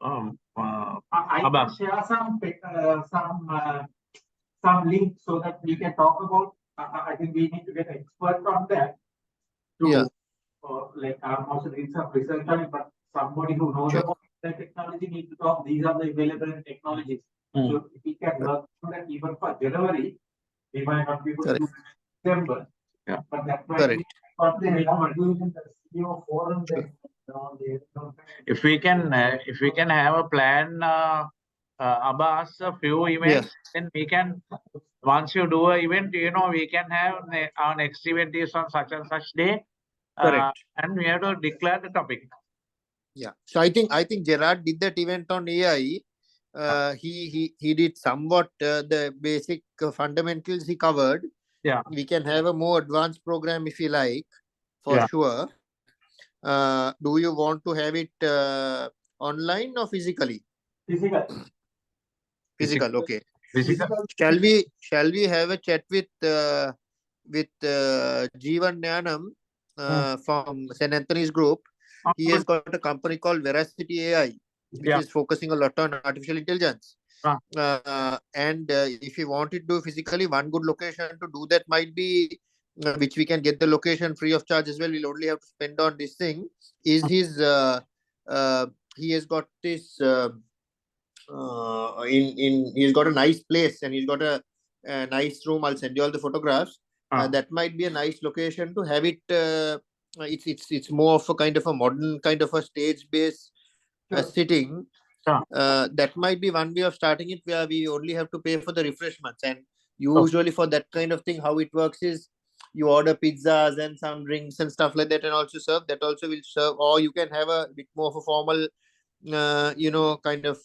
I can Abbas. share some links so that we can talk about. I think we need to get expert on that. Yeah. Like I'm also doing some research on it, but somebody who knows Sure. about the technology need to talk. These are the available technologies. Mm. So if we can work on that even for January, we might not be able to Correct. do December. Yeah. But that might Correct. be what they recommend. CEO forum Sure. then. If we can have a plan, Abbas, a few events, then we can, once you do an event, we can have our next event is on such and such day. Correct. And we have to declare the topic. Yeah. So I think Gerard did that event on AI. He did somewhat the basic fundamentals he covered. Yeah. We can have a more advanced program if you like, for Yeah. sure. Do you want to have it online or physically? Physical. Physical. Okay. Physical. Shall we have a chat with Jeevan Nyanam from St. Anthony's Group? He has got a company called Veracity AI, which Yeah. is focusing a lot on artificial intelligence. And if you want to do physically, one good location to do that might be, which we can get the location free of charge as well. We'll only have to spend on this thing. Is his he has got this he's got a nice place and he's got a nice room. I'll send you all the photographs. That might be a nice location to have it. It's more of a kind of a modern kind of a stage based sitting. That might be one way of starting it, where we only have to pay for the refreshments. And usually for that kind of thing, how it works is you order pizzas and some drinks and stuff like that, and also serve. That also will serve, or you can have a bit more of a formal, kind of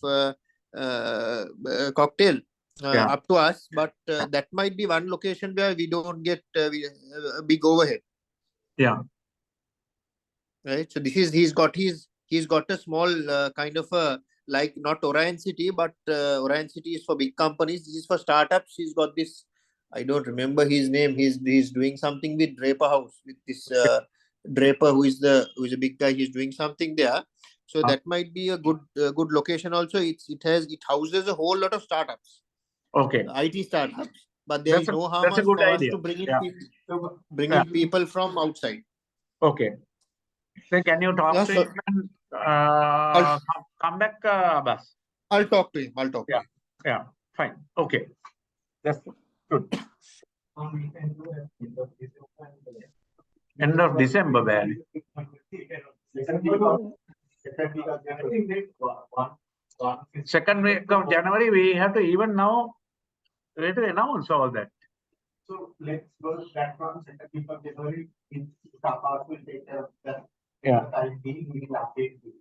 cocktail. Up to us, but that might be one location where we don't get a big overhead. Yeah. Right. So this is he's got a small kind of a, like, not Orion City, but Orion City is for big companies. This is for startups. He's got this. I don't remember his name. He's doing something with Draper House, with this Draper, who is a big guy. He's doing something there. So that might be a good location. Also, it houses a whole lot of startups. Okay. IT startups, but there is no harm that's a good for idea. us to bring in people from outside. Okay. Then can you talk to him and come back, Abbas? I'll talk to him. Yeah. Fine. Okay. That's good. End of December, man. Second week of January, we have to even now. We have to announce all that. So let's go that one. Second week of January, Tapas will take care of that. Yeah. Time being, we will update you.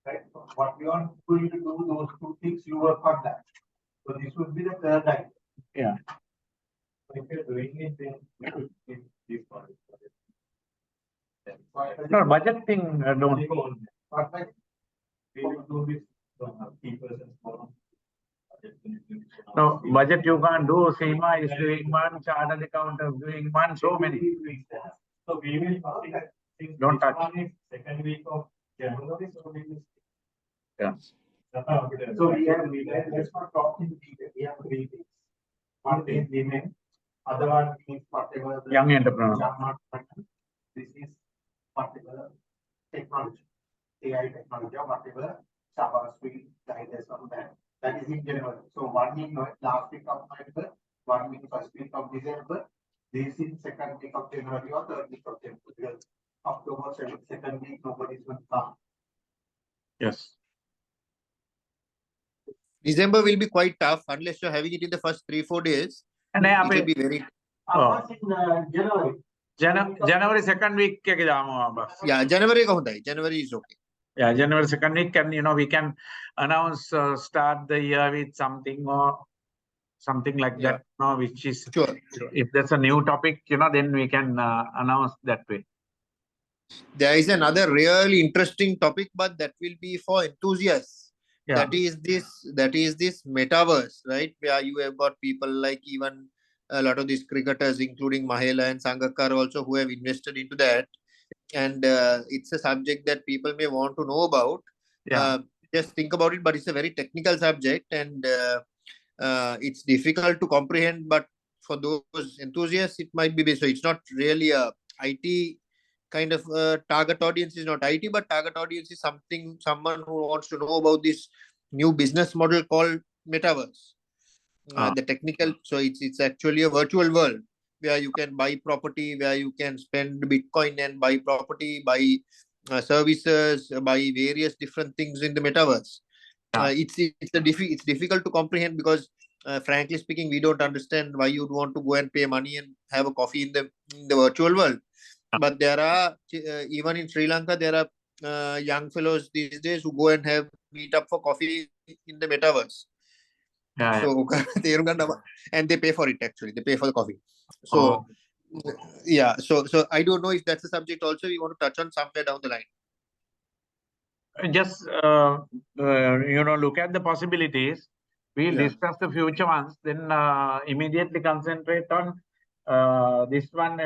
Right? So what we are going to do, those two things, you work on that. So this would be the third item. Yeah. If you're doing it, then this one. No, budget thing, don't. We will do this key persons forum. No, budget you can't do. SEMA is doing one, chartered accountant is doing one, so many. So we will Don't touch. Second week of January, so we will. Yeah. So let's not talk in detail. We have 3 things. One is women, other one is whatever. Young entrepreneur. This is whatever technology, AI technology, or whatever Sabas will guide us on that. That is in January. So 1 week last week of November, 1 week first week of December. This is second week of January or third week of January. Because October second week, nobody's going to come. Yes. December will be quite tough unless you're having it in the first 3-4 days. And It will be very. January. January second week ke jaamo bas. Yeah, January ka hota hai. January is okay. Yeah, January second week, and we can announce start the year with something or something like Yeah. that, which is Sure. if there's a new topic, then we can announce that way. There is another really interesting topic, but that will be for enthusiasts. Yeah. That is this metaverse, right? Where you have got people like even a lot of these cricketers, including Mahela and Sangakkar also, who have invested into that. And it's a subject that people may want to know about. Yeah. Just think about it, but it's a very technical subject, and it's difficult to comprehend. But for those enthusiasts, it might be. So it's not really a IT kind of target audience. Is not IT, but target audience is someone who wants to know about this new business model called metaverse. The technical, so it's actually a virtual world where you can buy property, where you can spend Bitcoin and buy property, buy services, buy various different things in the metaverse. It's difficult to comprehend because, frankly speaking, we don't understand why you'd want to go and pay money and have a coffee in the virtual world. But there are even in Sri Lanka, there are young fellows these days who go and have meet up for coffee in the metaverse. Yeah. So and they pay for it actually. They pay for the coffee. So yeah. So I don't know if that's a subject also we want to touch on somewhere down the line. Just look at the possibilities. We'll discuss the future ones. Then immediately concentrate on this one.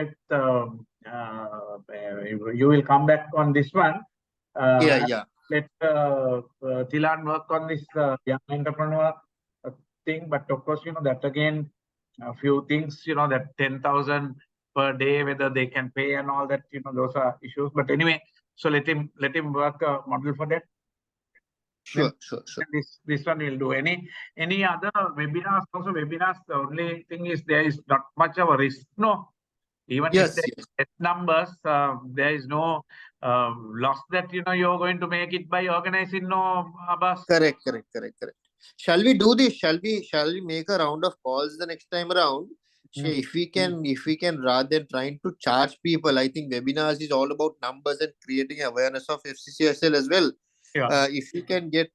You will come back on this one. Yeah. Let Thilan work on this young entrepreneur thing. But of course, that again, a few things, that 10,000 per day, whether they can pay and all that, those are issues. But anyway, so let him work a model for that. Sure. This one will do. Any other webinars? Also webinars. The only thing is there is not much of a risk. No. Even if there is numbers, there is no loss that you're going to make it by organizing. No, Abbas. Correct. Shall we do this? Shall we make a round of calls the next time around? If we can, rather than trying to charge people, I think webinars is all about numbers and creating awareness of FCCSL as well. Yeah. If we can get,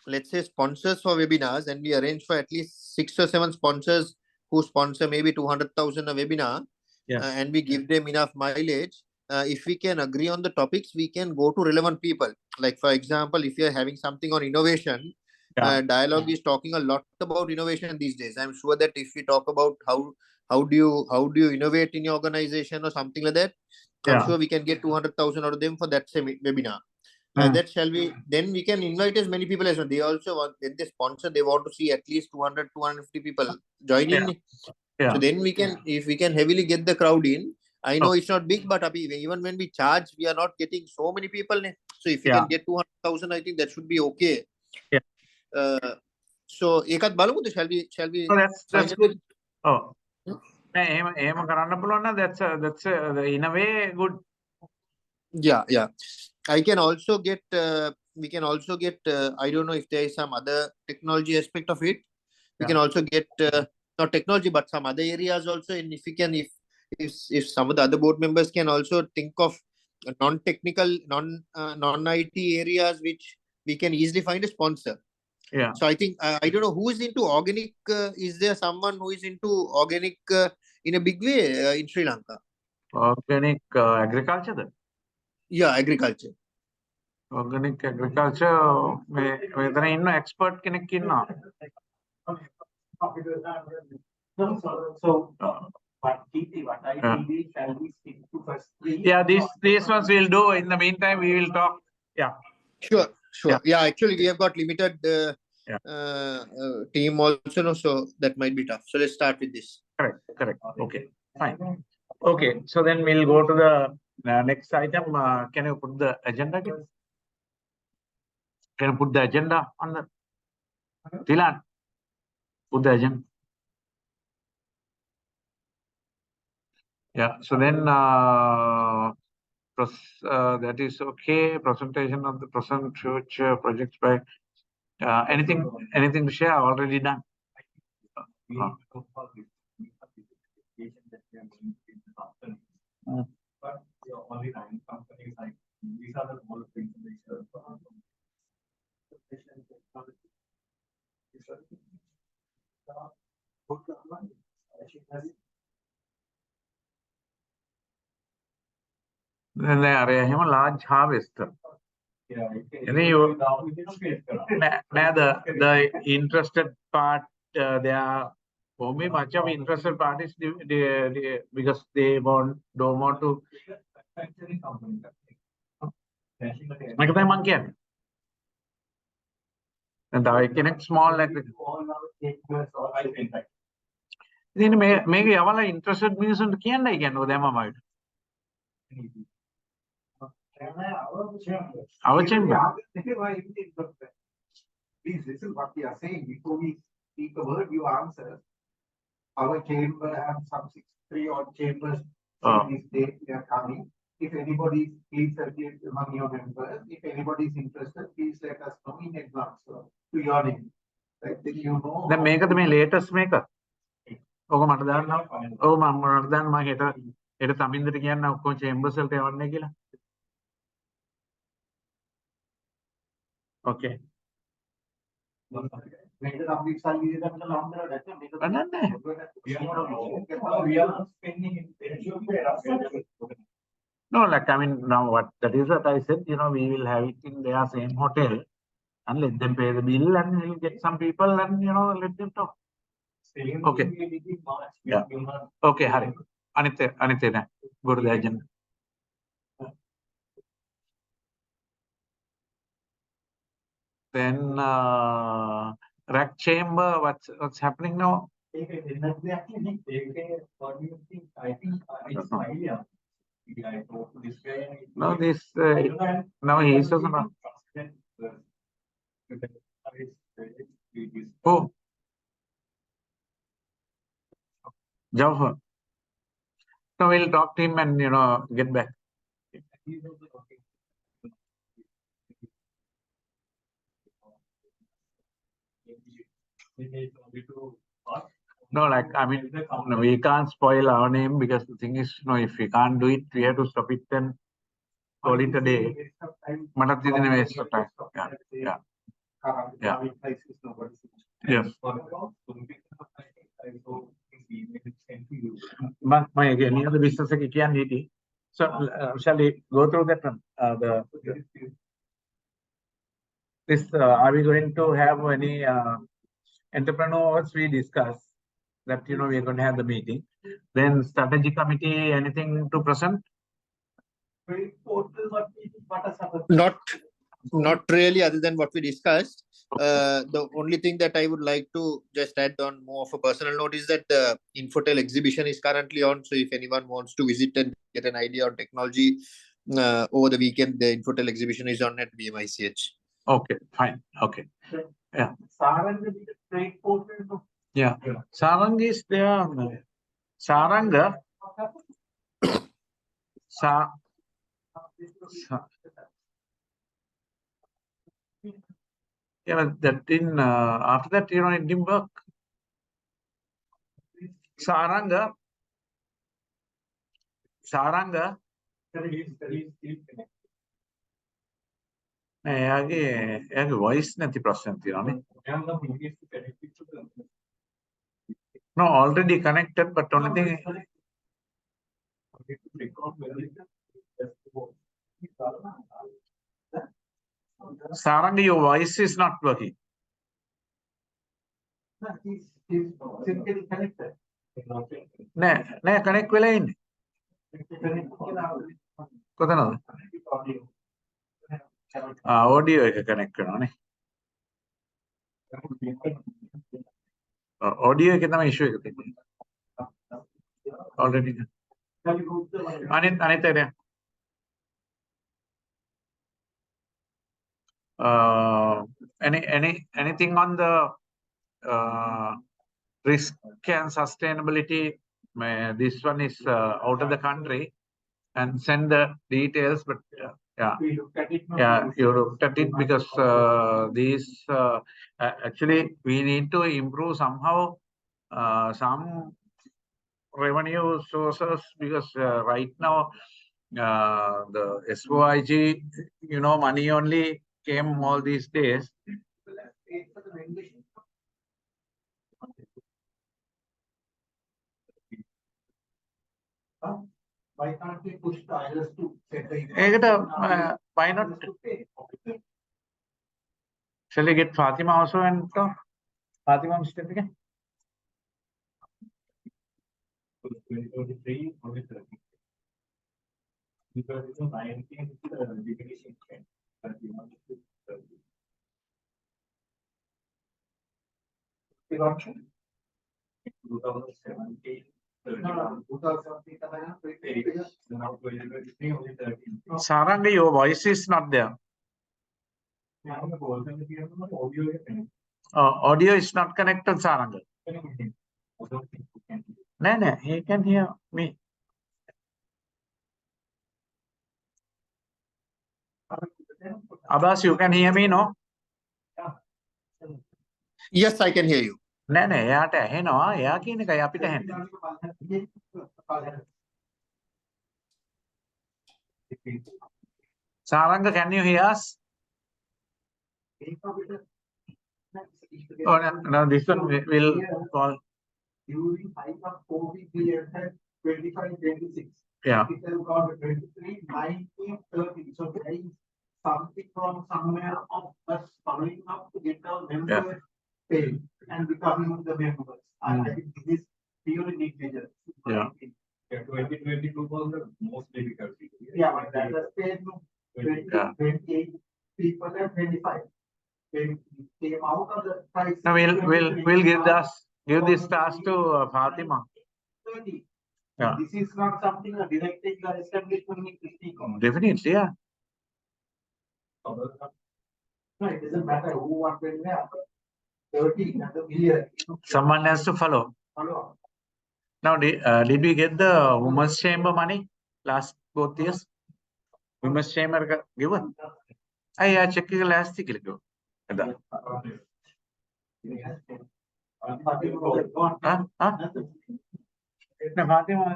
let's say, sponsors for webinars, and we arrange for at least 6 or 7 sponsors who sponsor maybe 200,000 a webinar, and we give them enough mileage. If we can agree on the topics, we can go to relevant people. Like, for example, if you're having something on innovation, Dialogue is talking a lot about innovation these days. I'm sure that if we talk about how do you innovate in your organization or something like that, I'm sure we can get 200,000 out of them for that same webinar. That shall we? Then we can invite as many people as well. They also want, when they sponsor, they want to see at least 200, 250 people joining. So then we can, if we can heavily get the crowd in. I know it's not big, but even when we charge, we are not getting so many people. So if we can get 200,000, I think that should be okay. So ekat balamu, shall we? Oh, that's good. Oh, that's in a way good. Yeah. I can also get. We can also get. I don't know if there is some other technology aspect of it. We can also get not technology, but some other areas also. And if we can, if some of the other board members can also think of non-technical, non-IT areas which we can easily find a sponsor. Yeah. So I think I don't know who is into organic. Is there someone who is into organic in a big way in Sri Lanka? Organic agriculture then? Yeah, agriculture. Organic agriculture. Whether in expert can So what I think shall we stick to first 3? Yeah, these ones we'll do. In the meantime, we will talk. Yeah. Sure. Yeah, actually, we have got limited team also, so that might be tough. So let's start with this. Correct. Okay, fine. Okay, so then we'll go to the next item. Can you put the agenda? Can you put the agenda on the Thilan? Put the agenda. Yeah. So then that is okay. Presentation of the present future projects by Anything to share? Already done. We need to go for this. We have this education that we are going to in the afternoon. But we are only 9 companies, like, these are the more things we serve. Then they are a large harvester. Yeah. Any you- The interested part, they are for me much of interested parties because they don't want to Manufacturing company. make them again. And I connect small like I think that. then make a interested means and can I can know them about our chamber. Please listen what we are saying before we speak a word, you answer. Our chamber have some 3 odd chambers saying this date they are coming. If anybody, please circulate among your members. If anybody is interested, please let us know in advance to your name. Right, then you know. Then make the latest maker. Oh, Matadan now. Oh, Matadan, my hater. It is something that again now, Coach Chambers will tell Negila. Okay. Make the complete salary that the longer that's We are spending in. No, like I mean, now what that is what I said, we will have it in their same hotel and let them pay the bill and we'll get some people and let them talk. Okay. Yeah. Okay, Hari. Anitya, go to the agenda. Then rack chamber, what's happening now? I think it's my idea. I talk to this guy. No, this now he is also not. Oh, Jawhar. So we'll talk to him and get back. No, like I mean, we can't spoil our name because the thing is, if we can't do it, we have to stop it and call it a day. But it's a waste of time. Yeah. Yes. But any other business can need. So shall we go through that one? Are we going to have any entrepreneurs we discuss that we are going to have the meeting? Then strategy committee, anything to present? Not really, other than what we discussed. The only thing that I would like to just add on more of a personal note is that the Infotel exhibition is currently on. So if anyone wants to visit and get an idea on technology over the weekend, the Infotel exhibition is on at BMICH. Okay, fine. Okay. Yeah. Yeah. Sarang is there. Saranga. Yeah, that in after that, it didn't work. Saranga. Voice nati prashan tirani. No, already connected, but only thing. Saranga, your voice is not working. Ne, connect wala in. Kotana? Audio connect karone. Audio kitna issue hai already. Anitya. Anything on the risk and sustainability? This one is out of the country and send the details, but Yeah. We looked at it. Yeah, you looked at it because these actually we need to improve somehow some revenue sources because right now the SOIG, money only came all these days. Why can't we push the others to set the Why not? Shall we get Fatima also and talk? Fatima, Mr. Again? 2023, 2030. Because 19 diminishing trend. 31 to 30. The option? 2017, No, 2017. now 2023, only 13. Saranga, your voice is not there. Audio is not connected, Saranga. No, he can hear me. Abbas, you can hear me, no? Yes, I can hear you. No, එයාට ඇහෙනවා. එයා කියන එකයි අපිට ඇහෙන්නේ. Saranga, can you hear us? Oh, no, this one will call. During height of COVID, we had 25, 26. Yeah. It has got 23, 19, 30. So there is something from somewhere of us following up to get our members paid and becoming the members. And I think this is purely negligible. Yeah. 2022 was the most difficult. Yeah, but that was paid to 20, Yeah. 28 people and 25. When we came out of the price. No, we'll give this task to Fatima. 30. Yeah. This is not something a directly you are establishment in Christie Commons. Definitely, yeah. No, it doesn't matter who wants to there. 30 another year. Someone has to follow. Follow. Now, did we get the women's chamber money last both years? Women's chamber given? I check it last year. No, Fatima.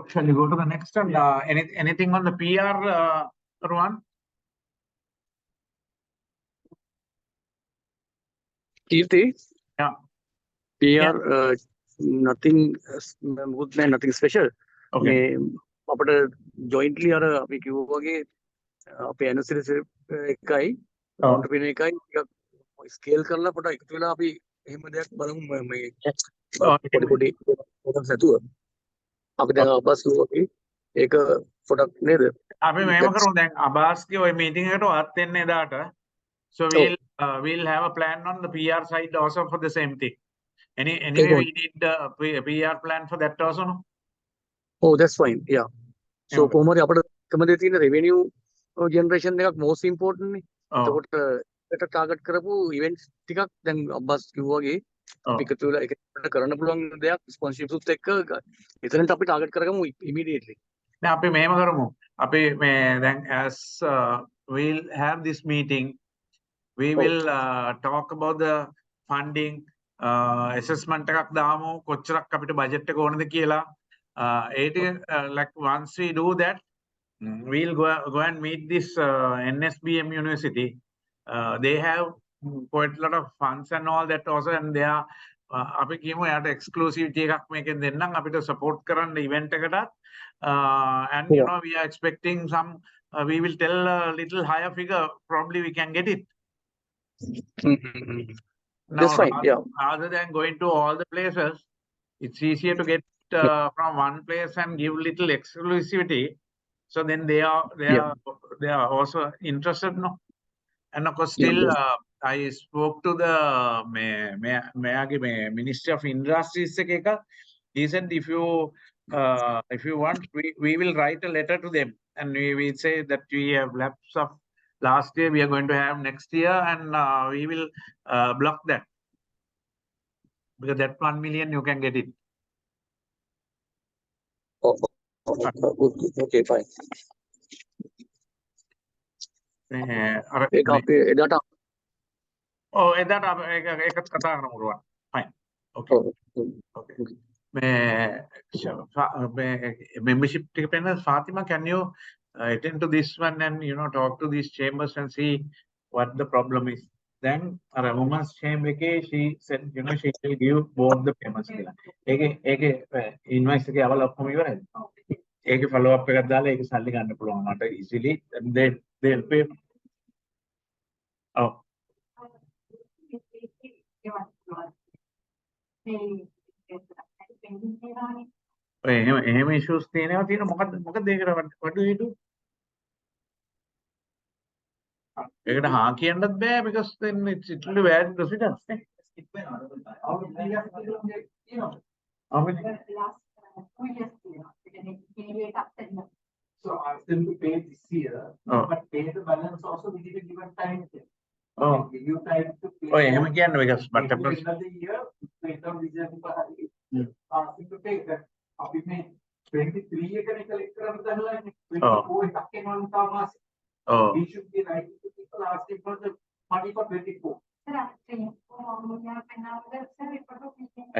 Shall you go to the next one? Anything on the PR, Rohan? Kirti? Yeah. PR, nothing good, nothing special. Okay. අපට jointly අර අපි කිව්වා වගේ අපේ anniversary එකයි entrepreneur එකයි ටිකක් scale කරලා පොඩ එකතු වෙලා අපි එහෙම දෙයක් බලමු මේ පොඩි පොඩක් සතුව අපි දැන් අබස් කිව්වා ඒක පොඩක් නේද අපි මේව කරමු දැන් අබාස්ගේ ওই meeting එකට ඔයත් එන්න එදාට. So we'll have a plan on the PR side also for the same thing. Anyway, we need a PR plan for that also, no? Oh, that's fine. Yeah. So, කොහොමද අපිට කමදේ තියෙන revenue generation එකක් most important නේ. එතකොට ඒකට target කරපු events ටිකක් දැන් අබ්බස් කිව්වා වගේ අපි එකතු වෙලා ඒකට කරන්න පුළුවන් දෙයක් sponsorship උත් එක්ක එතනට අපි target කරගමු immediately. දැන් අපි මේව කරමු. අපි මේ දැන් as we'll have this meeting, we will talk about the funding assessment එකක් දාමු කොච්චරක් අපිට budget එක ඕනද කියලා. Like once we do that, we'll go and meet this NSBM University. They have quite a lot of funds and all that also, and they are අපි කියමු යාට exclusivity එකක් මේකෙන් දෙන්නම් අපිට support කරන්න event එකටත්. And you know, we are expecting some, we will tell a little higher figure, probably we can get it. Now, that's fine. Yeah. Rather than going to all the places, it's easier to get from one place and give little exclusivity. So then they are also interested, no? And of course, still I spoke to the Ministry of Industries. He said, if you want, we will write a letter to them, and we will say that we have lapse of last year, we are going to have next year, and we will block that. Because that 1 million you can get it. Oh, okay, fine. ඒක අපි එදාට Oh, එදාට ඒකත් කතා කරමු රුවන්. Fine. Okay. Okay. Membership ticket panel, Fatima, can you attend to this one and talk to these chambers and see what the problem is? Then a woman's chamber, she said, she will give both the payments. Invoice ke aval appo iwara. Eke follow up එකක් දාලා ඒක සල්ලි ගන්න පුළුවන් මට easily, and they'll pay. Oh. එහෙම issues තියෙනවා මොකද ඒකට what do you do? ඒකට හා කියන්නත් බෑ because then it will be bad precedence. How many? So ask them to pay this year, but pay the balance also within a given time. Oh. Give you time to pay. Oh, එහෙම කියන්නේ because but At the end of the year, based on December, ask them to pay that. අපි මේ 23 එකනේ collect කරන්න දහලානේ. 24 එකක් එනවා තාම. Oh. We should be writing to people asking for the money for 24.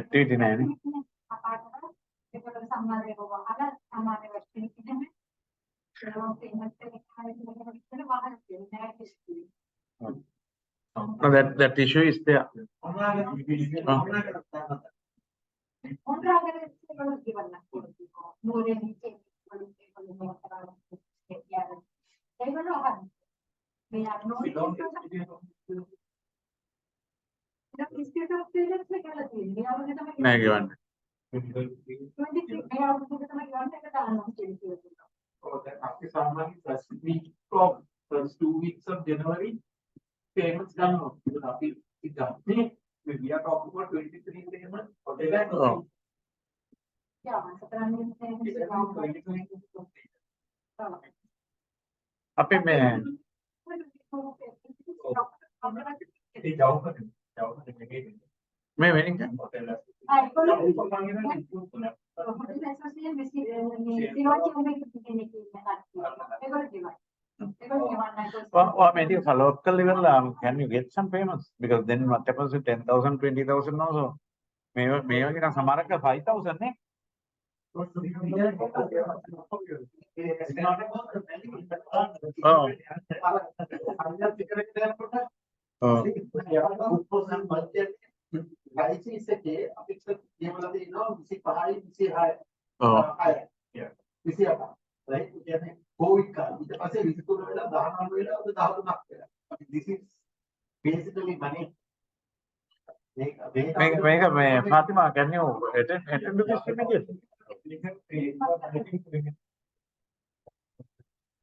Activity නෑනේ. No, that issue is there. Negative. Oh, that after some money, first week of first 2 weeks of January, payments done. It's done. We are talking about 23 payments. Oh. අපි මේ මේ වෙනින් follow up level, can you get some payments? Because then what happens with 10,000, 20,000 also? Maybe සමහරක 5,000 නේ? Oh. This is basically money. Fatima, can you attend to this immediately?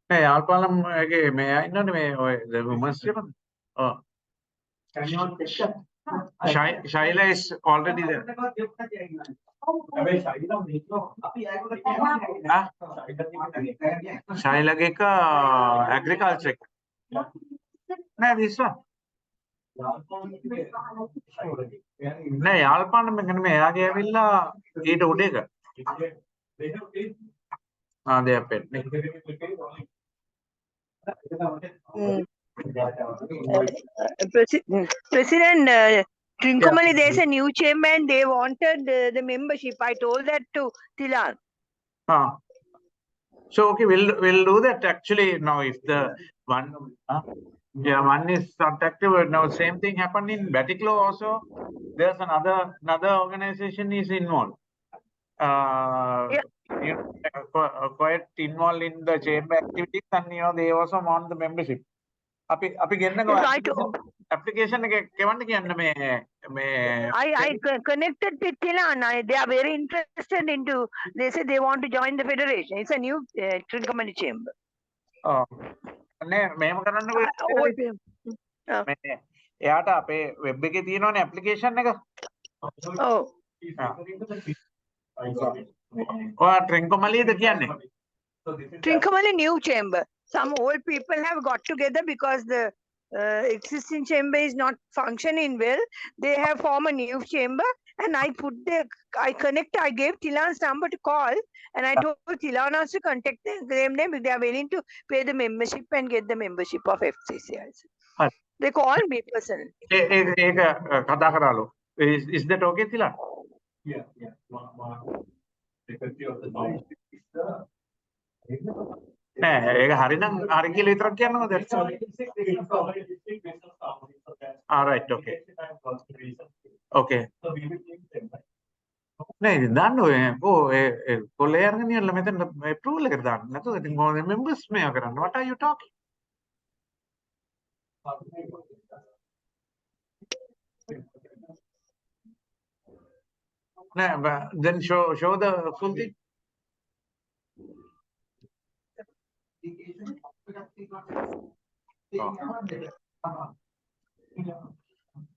Hey, Alpalam, may I know the women's chamber? Oh. Shaila is already there. Shaila Geka agriculture. No, this one. No, Alpan Megavilla eat Odega. They are pet. President Trincomalee, there's a new chamber and they wanted the membership. I told that to Tilan. So okay, we'll do that actually now. If the one, one is not active now. Same thing happened in Batiklo also. There's another organization is involved. Quite involved in the chamber activities, and they also want the membership. Application I connected with Tilan. They are very interested into. They say they want to join the federation. It's a new Trincomalee chamber. Oh, එයාට අපේ web එකේ තියෙනවනේ application එක. ඔව්. ඔයා ට්‍රින්කොමලීද කියන්නේ? So this is. Trincomalee new chamber. Some old people have got together because the existing chamber is not functioning well. They have formed a new chamber, and I gave Tilan's number to call, and I told Tilan also to contact them if they are willing to pay the membership and get the membership of FCCI. They called me personally. Is that okay, Tila? Yeah. One secretary of the noise is the. නෑ ඒක හරිනම් හරි කියලා විතරක් කියනවා that's all. Right, okay. Okay. So we will change them, right? නෑ ඉතින් දාන්න ඔය කොල්ලේ අරගෙන යන්න මෙතන approval එකට දාන්න. නැතුව ඉතින් මොකද members මේවා කරන්න. What are you talking? නෑ then show the full thing.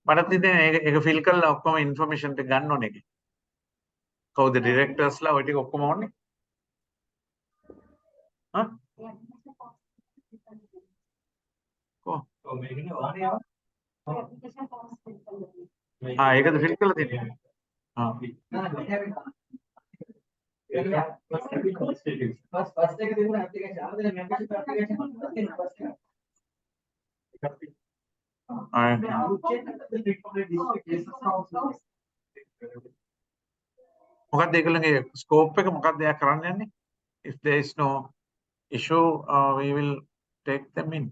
මටත් ඉතින් ඒක ෆිල් කරලා ඔක්කොම ඉන්ෆර්මේෂන් ටික ගන්න ඕනේ. කවුද ඩිරෙක්ටර්ස්ලා ඔය ටික ඔක්කොම ඕනේ? හා? So making a 1 year. ඒකද ෆිල් කරලා තියෙන්නේ. First take the application. Other than membership application, first take. මොකක්ද ඒගොල්ලන්ගේ ස්කෝප් එක මොකක්ද එයා කරන්න යන්නේ? If there is no issue, we will take them in.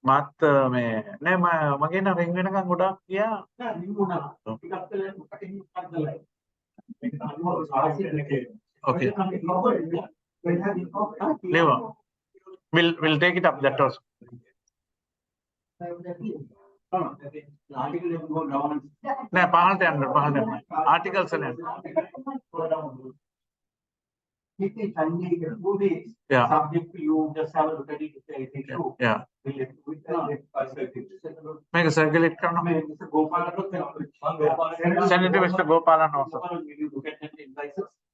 මාත් මේ නෑ මගේ නම් රින් වෙනකන් ගොඩක් ගියා. Okay. Never. We'll take it up that also. නෑ පහළට යන්න articles and yeah. Subject to you, just have a look at it. Yeah. Make a circulate කරනවා. Send it to Mr. Gopalan also.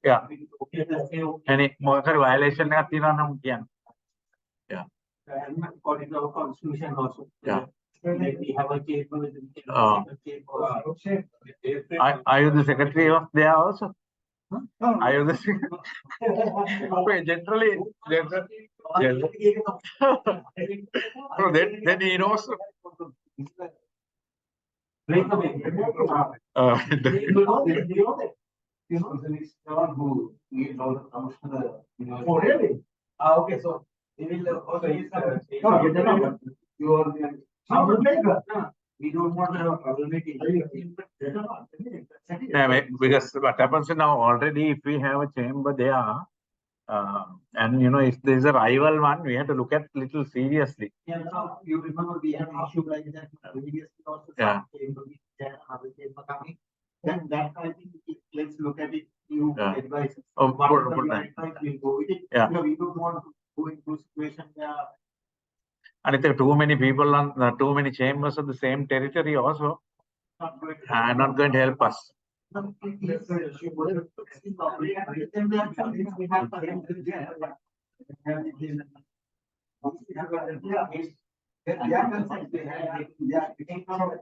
Yeah. Any මොකක් හරි violation එකක් තියෙනවා නම් කියන්න. Yeah. According to our constitution also. Yeah. We have a chamber with Are you the secretary of there also? Are you the secretary? Generally. So then he knows. Who needs all the commissioner. Oh, really? Okay, so he will also you are we don't want to have a problematic. Because what happens now already, if we have a chamber there, and if there is a rival one, we have to look at little seriously. Yeah, now you remember we had an issue like that previously also. Yeah. Then that I think let's look at it. You advise. Oh, What good, is the good. right time, we'll go with it. Yeah. We don't want to go into a situation where. And if there are too many people on too many chambers of the same territory also, not going to help us.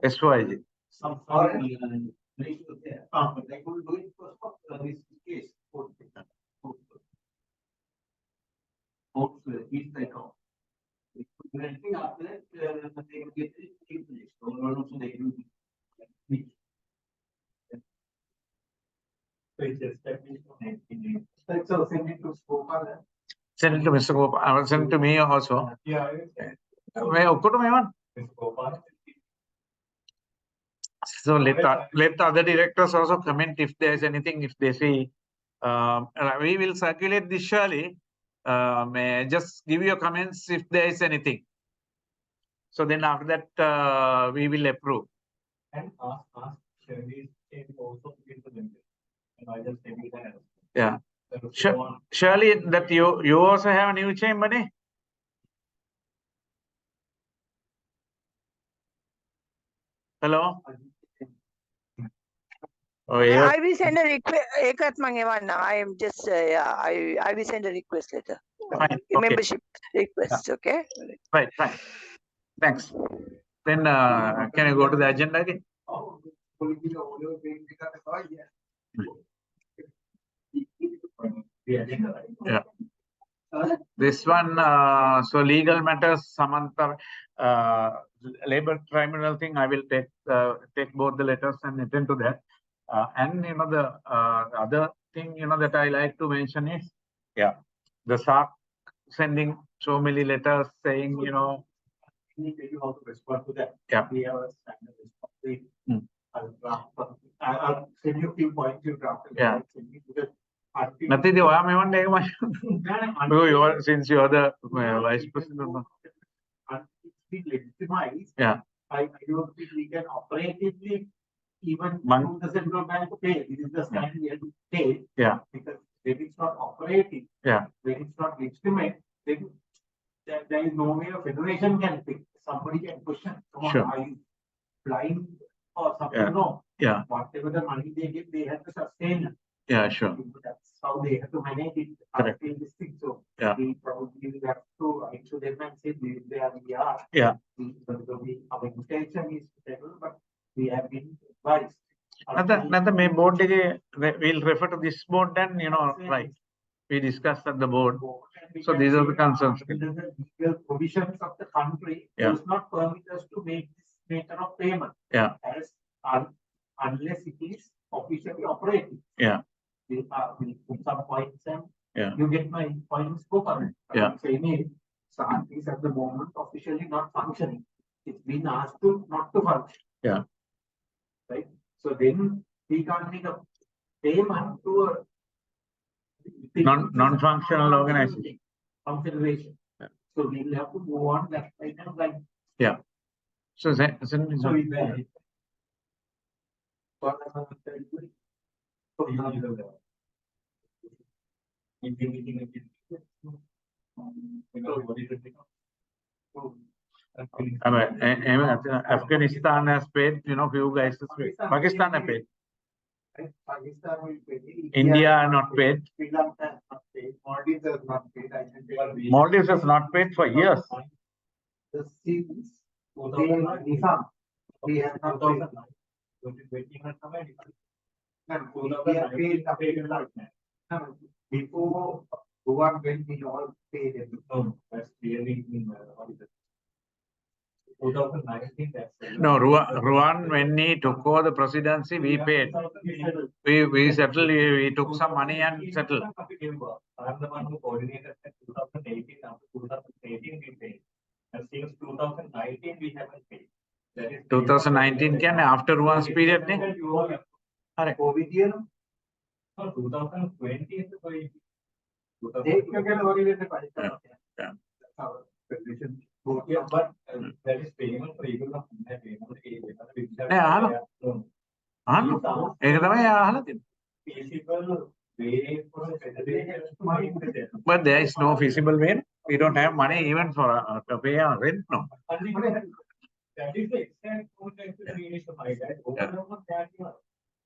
SYG. Some foreign ratio there. They could do it for this case. Each they come. Anything after that, they will get it in place. So also they can. So it's established on 19. So send it to Gopal. Send it to Mr. Gopal. I will send it to me also. Yeah. Mr. Gopal. So let other directors also comment if there is anything, if they see. We will circulate this surely. May I just give you comments if there is anything. So then after that, we will approve. And ask Shirley's change also to get the member. And I just tell you that. Yeah. Surely that you also have a new chamber, eh? Hello? Oh, yeah. I will send a request. I am just I will send a request letter. Fine. A Okay. membership request. Okay. Right. Thanks. Then can you go to the agenda again? Yeah. This one, so legal matters, Samantha, labor tribunal thing, I will take both the letters and attend to that. And you know, the other thing, you know, that I like to mention is, the SARC sending so many letters saying, you know, We tell you how to respond to that. Yeah. We have a standard response. Hmm. I'll send you a few points you drafted. Yeah. Because until- nothing, since you are the vice president. Until it's been legitimized. Yeah. I don't think we can operatively even Mon- to the central bank to pay. This is the standard we have to pay. Yeah. Because when it's not operating. Yeah. When it's not legitimate, then there is no way a federation can pick. Somebody can question. Come on, Sure. are you blind or something? Yeah. No. Yeah. Whatever the money they give, they have to sustain it. Yeah, sure. That's how they have to manage it. Correct. Until this thing. So Yeah. we probably will have to write to them and say we are. Yeah. Our intention is to settle, but we have been advised. Another main board, we'll refer to this board then, you know, right. We discussed at the board. So these are the concerns. The legal provisions of the country Yeah. does not permit us to make this nature of payment. Yeah. Unless it is officially operating. Yeah. We put some points and Yeah. you get my points spoken. Yeah. Saying it, SARC is at the moment officially not functioning. It's been asked to not to function. Yeah. Right. So then we can't make a payment to a Non-functional organization. Confederation. Yeah. So we'll have to move on that item like. Yeah. So So it's there. Afghanistan has paid, you know, few guys has paid. Pakistan has paid. Pakistan will pay. India not paid. Sri Lanka has not paid. Maldives has not paid. Maldives has not paid for years. The seas, Nizam, we have not paid. We have paid a lot. Before Goa, when we all paid everything. That's clearly in 2019. No, Ruan, when he took over the presidency, we paid. We settled, we took some money and settled. I'm the one who coordinated at 2018. After 2018, we paid. And since 2019, we haven't paid. That is 2019 can after Ruan's period, ne? COVID year, No, 2020 is the way. they can get away with the Yeah. That's our position. Yeah, but that is payment for even of payment. Feasible way for the federation to make the But there is no feasible way. We don't have money even for to pay our rent, no. That is the extent to which we need to buy that. Over that,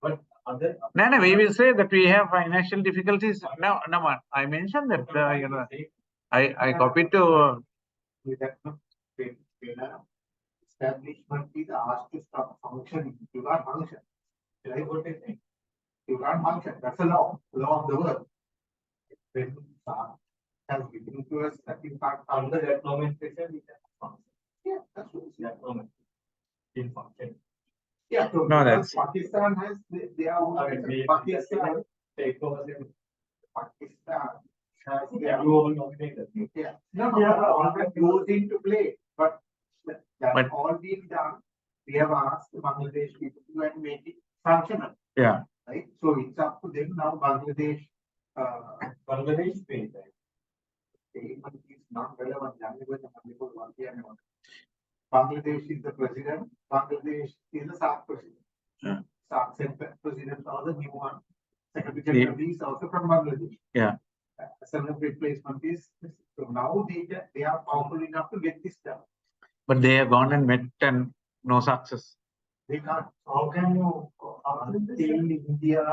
but other. No, we will say that we have financial difficulties. No, I mentioned that, you know, I copied to. With that, establishment is asked to stop functioning. You can't function. Right? What they think? You can't function. That's a law of the world. When SARC has given to us that you can't Under that nomenclature, we can function. Yeah, that's what That nomenclature in function. Yeah, so No, that's- Pakistan has their own. Pakistan Take over the. has You their all nominated. Yeah, no, all that goes into play, but that's But- all been done. We have asked the Bangladesh people to go and make it functional, Yeah. right? So it's up to them now, Bangladesh. Bangladesh paid that. Payment is not relevant. Bangladesh is the president, Bangladesh is the SARC president. Yeah. SARC center president or the new one. Secretary is also from Bangladesh. Yeah. Some of replacement is, so now they are powerful enough to get this done. But they have gone and met and no success. They can't. How can you tell India?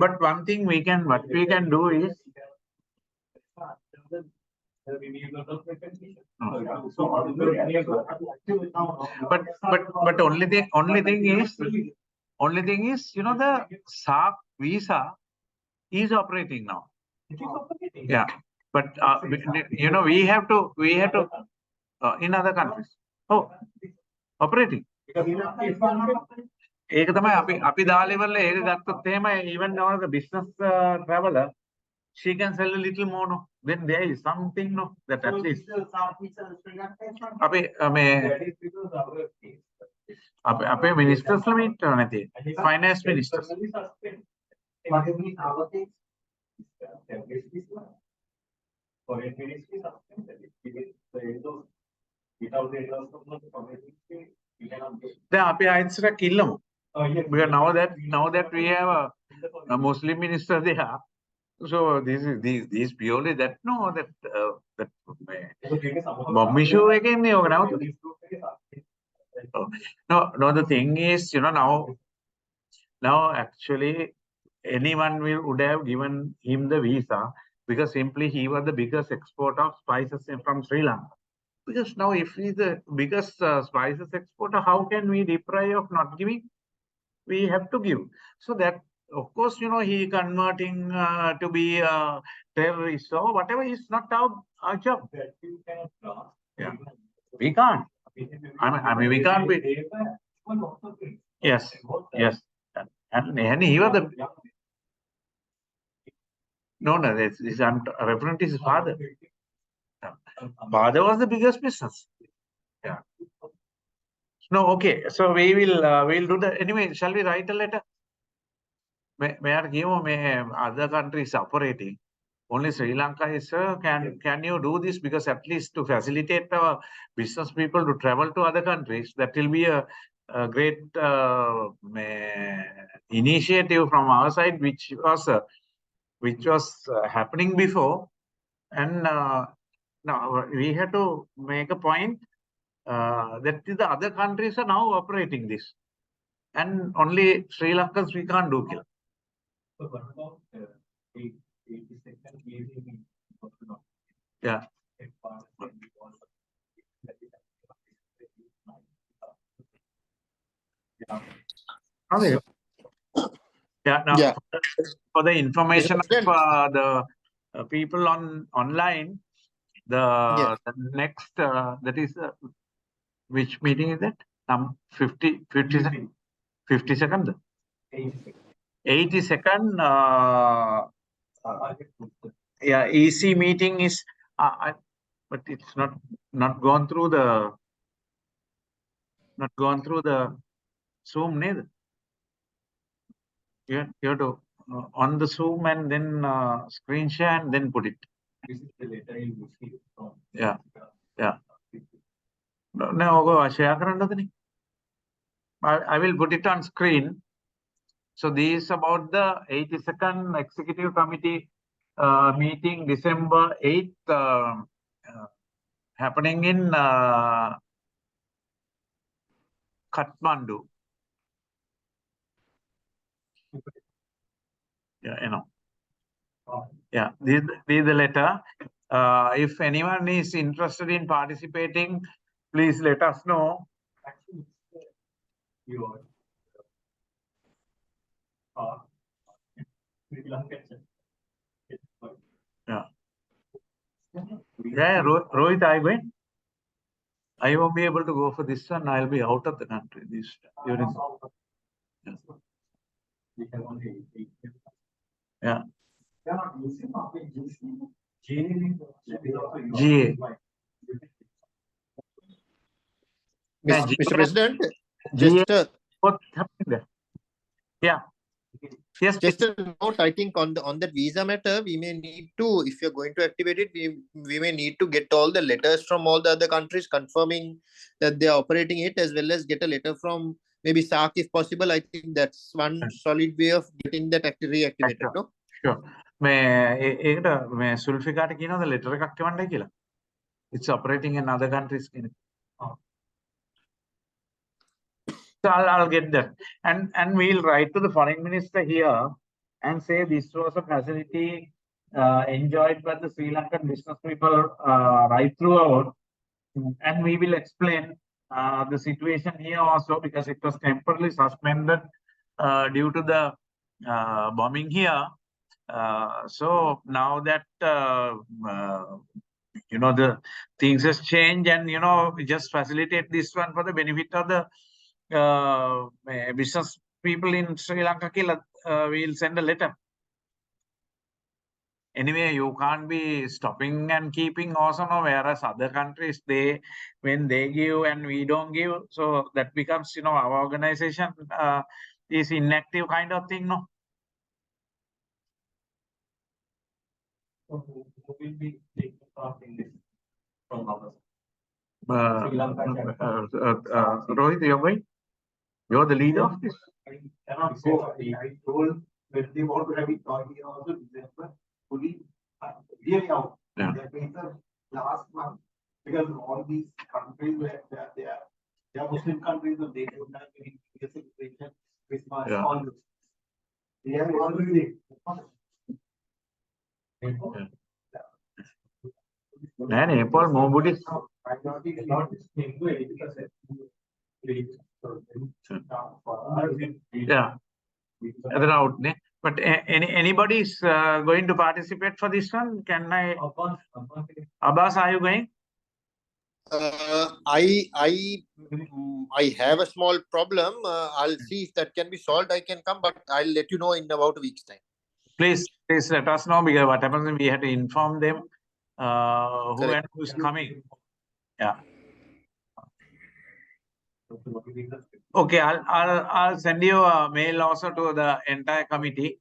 But one thing what we can do is but only thing is the SAARC visa is operating now. Yeah, but we have to in other countries. Oh, operating. ඒක තමයි අපි දා level එක ගත්තොත් එහෙම even now the business traveler she can sell a little more, no? Then there is something, no, that at least අපේ ministers ලා meet කරනවා නැති finance ministers දැන් අපි ආයෙත් කිල්ලමු. Because now that we have a Muslim minister there, so this purely that bomb issue again. No, the thing is, now actually anyone would have given him the visa because simply he was the biggest exporter of spices from Sri Lanka. Because now if he's the biggest spices exporter, how can we deprive of not giving? We have to give. So that, of course, he converting to be a terrorist or whatever is not our job. Yeah, we can't. I mean, we can't be. Yes. And he was the. No, I'm referring to his father. Father was the biggest business. Yeah. No, okay. So we'll do that. Anyway, shall we write a letter? May I give other countries operating? Only Sri Lanka is, can you do this? Because at least to facilitate our business people to travel to other countries, that will be a great initiative from our side, which was happening before. And now we have to make a point that the other countries are now operating this. And only Sri Lankans we can't do kill. Yeah. Okay. Yeah. Now, Yeah. for the information of the people online, the next that is which meeting is that? 52nd. 82nd. Yeah, EC meeting is, but it's not gone through the Zoom neither. You have to on the Zoom and then screen share and then put it. Yeah. No, share කරන්නද? I will put it on screen. So this is about the 82nd Executive Committee meeting, December 8th, happening in Kathmandu. Yeah, Yeah, this is the letter. If anyone is interested in participating, please let us know. Yeah, Rohit, I went. I won't be able to go for this one. I'll be out of the country this during. Yeah. GA. Mr. President, What's happening there? Yeah. Yes. Just a note, I think on that visa matter, we may need to, if you're going to activate it, we may need to get all the letters from all the other countries confirming that they are operating it, as well as get a letter from maybe SAARC if possible. I think that's one solid way of getting that reactivated. No? Sure. Sulfikaට කියනවාද letter එකක් එවන්නයි කියලා. It's operating in other countries. So I'll get that. And we'll write to the foreign minister here and say this was a facility enjoyed by the Sri Lankan business people right throughout. And we will explain the situation here also because it was temporarily suspended due to the bombing here. So now that the things has changed, and we just facilitate this one for the benefit of the business people in Sri Lanka. We'll send a letter. Anyway, you can't be stopping and keeping also, no, whereas other countries, when they give and we don't give, so that becomes, our organization is inactive kind of thing, no? So who will be taking part in this from others? Rohit, you're going? You're the leader of this? I cannot go. I told when they want to have it here also December fully really out. Yeah. That means the last month because all these countries where they are Muslim countries and they don't have any celebration Christmas Yeah. all this. They have already And Nepal, more Buddhist. Yeah. Other out, ne? But anybody is going to participate for this one? Can I? Abbas, are you going? I have a small problem. I'll see if that can be solved. I can come, but I'll let you know in about a week's time. Please let us know, because what happens is we have to inform them who Correct. and who's coming. Yeah. Okay, I'll send you a mail also to the entire committee.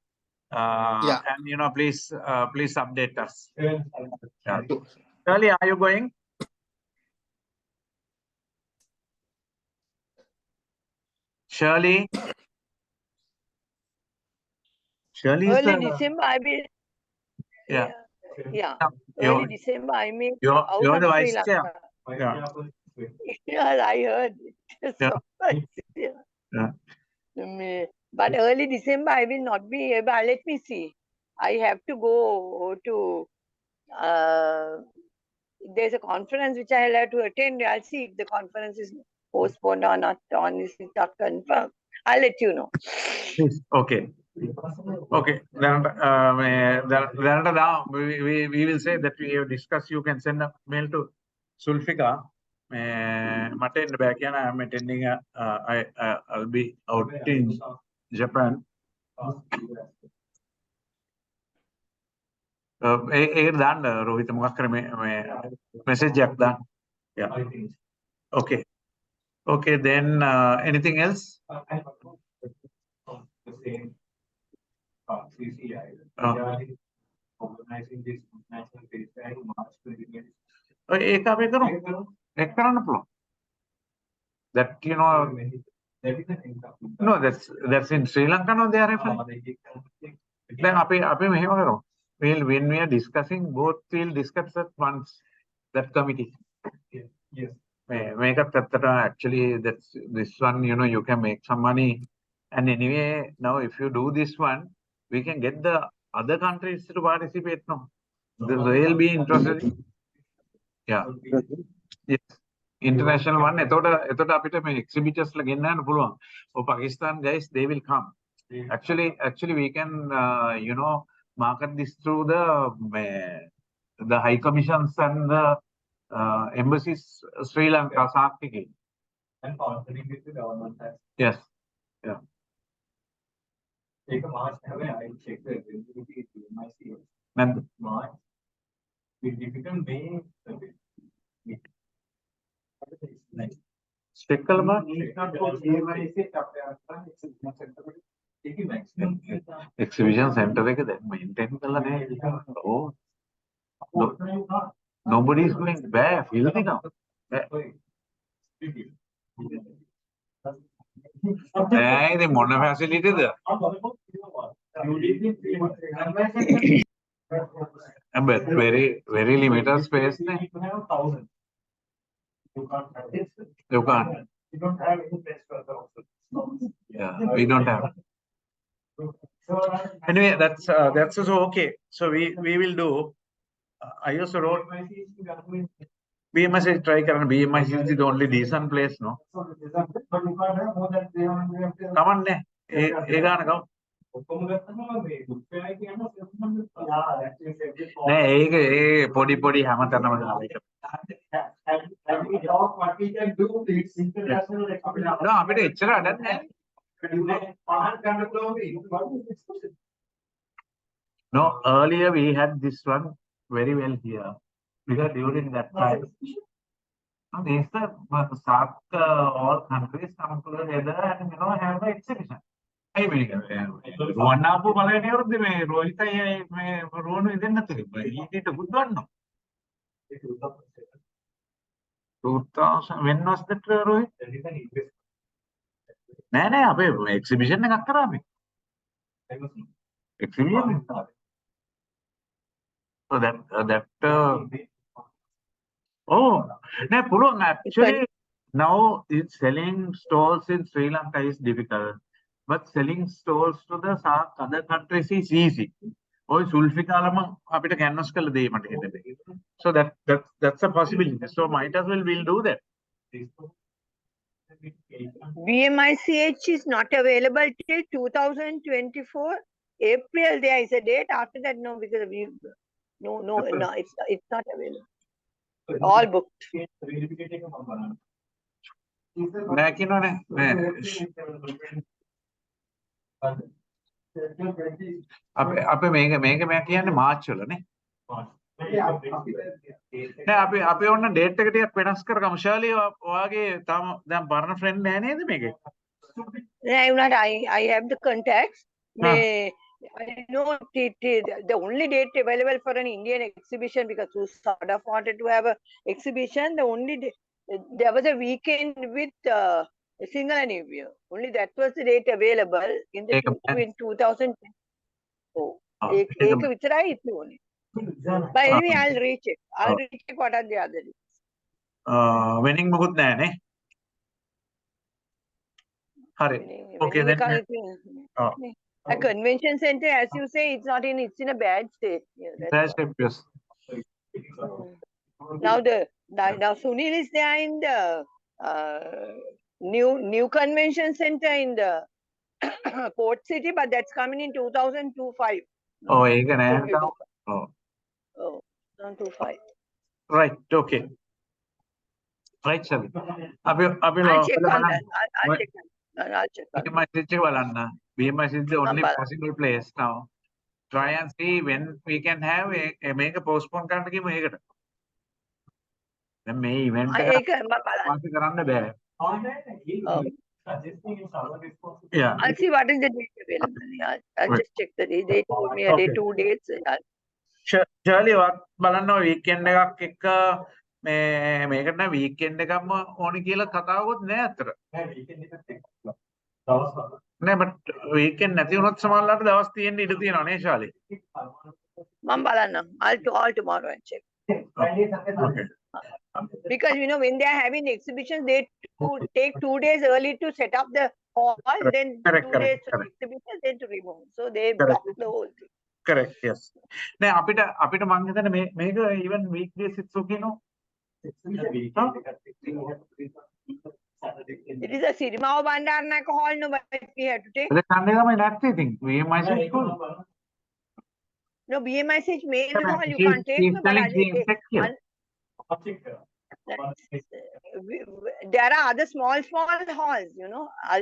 Yeah. And please update us. Yeah. Shirley, are you going? Shirley? Shirley is Early the, December, I will. yeah. Yeah. You're- Early December, I may You're out the of Sri vice chair. Lanka. Yeah. Yeah, I heard. Yeah. Yeah. Yeah. But early December, I will not be able. Let me see. I have to go to. There's a conference which I'll have to attend. I'll see if the conference is postponed or not. On this is not confirmed. I'll let you know. Please. Okay. Okay. Then we will say that we have discussed. You can send a mail to Sulfika. Mate in the back, I'm attending. I'll be out in Japan. Dan Rohit message Dan. Yeah. Okay. Okay. Then anything else? The same CCI organizing this national fair in March 2020. That That is an income. no, that's in Sri Lanka. No, they are referring. Then when we are discussing, both we'll discuss at once. That committee. Yes. Make up that actually that's this one. You can make some money, and anyway, now if you do this one, we can get the other countries to participate. No, they'll be interested. Yeah. Yes. International one. Exhibitors Pakistan guys, they will come. Actually, we can market this through the high commissions and the embassies Sri Lanka. And partnering with the government. Yes. Yeah. Take a March. I check the availability in my CS. And March. The difficult May. Exhibition center maintain. Oh, no, nobody is going bare. Filthy now. The modern facility there. But very limited space. You can't. You don't have any place for the option. Yeah, we don't have. So, Anyway, that's also okay. So we will do. I also wrote BMS is try karan. BMS is the only decent place, no? But you can't have more than 300. Come on, ne. Ega na go. Ne, podi hamatan na magala. And we talk what we can do, it's international. No, abhi to ichara adan. No, earlier we had this one very well here because during that time, no, these are South all countries come together and have the exhibition. I mean, one apu malay or the me Rohita me Rohanu is nothing. He did a good one. No, 2000. When was that, Rohit? No, abhi exhibition ne kakkara abhi. Exhibition. So that. Oh, no, Purong, actually, now it's selling stalls in Sri Lanka is difficult, but selling stalls to the other countries is easy. Oh, Sulfikalama, apita canvas kala de mate. So that's a possibility. So might as well we'll do that. BMICH is not available till 2024 April. There is a date. After that, no, because no, it's not available. All booked. අපේ මේක කියන්නේ March වල නේ. නෑ අපි ඔන්න date එක ටිකක් වෙනස් කරගමු. ශාලී ඔයාගේ තාම දැන් පරණ ෆ්‍රෙන්ඩ් නෑ නේද මේකේ? I have the contacts. I know the only date available for an Indian exhibition, because we sort of wanted to have an exhibition. The only day, there was a weekend with Sinhala New Year. Only that was the date available in 2000. But anyway, I'll recheck. What are the other dates. Winning mugut nahe ne? Hare. Okay, then. A convention center, as you say, it's in a bad state. Bad state, yes. Now Sunil is there in the new convention center in the Port City, but that's coming in 2025. Oh, oh, 2025. Right. Okay. Right, Shavi. I'll check on that. I'll check. BMS is the only possible place now. Try and see when we can have make a postpone country. The May event. Yeah. I'll see what is the date available. I'll just check the date. They told me a day, 2 dates. Surely, balanna weekend ekka මේකට weekend එකක්ම ඕනි කියලා කතාවකුත් නෑ අතර. නෑ but weekend නැති වුණොත් සමහරවිට දවස් තියෙන්න ඉඩ තියෙනවා නේ ශාලි. මම බලන්නම්. I'll call tomorrow and check. Okay. Because when they are having exhibitions, they take 2 days early to set up the hall, then 2 days for exhibition, then to remove. So they block the whole thing. Correct, yes. නෑ අපිට මං හිතන්නේ මේක even weekdays it's okay no? It is a Sirimao Bandaranaike hall, no, but we have to take. BMICH school. No, BMICH main hall you can't take. There are other small halls,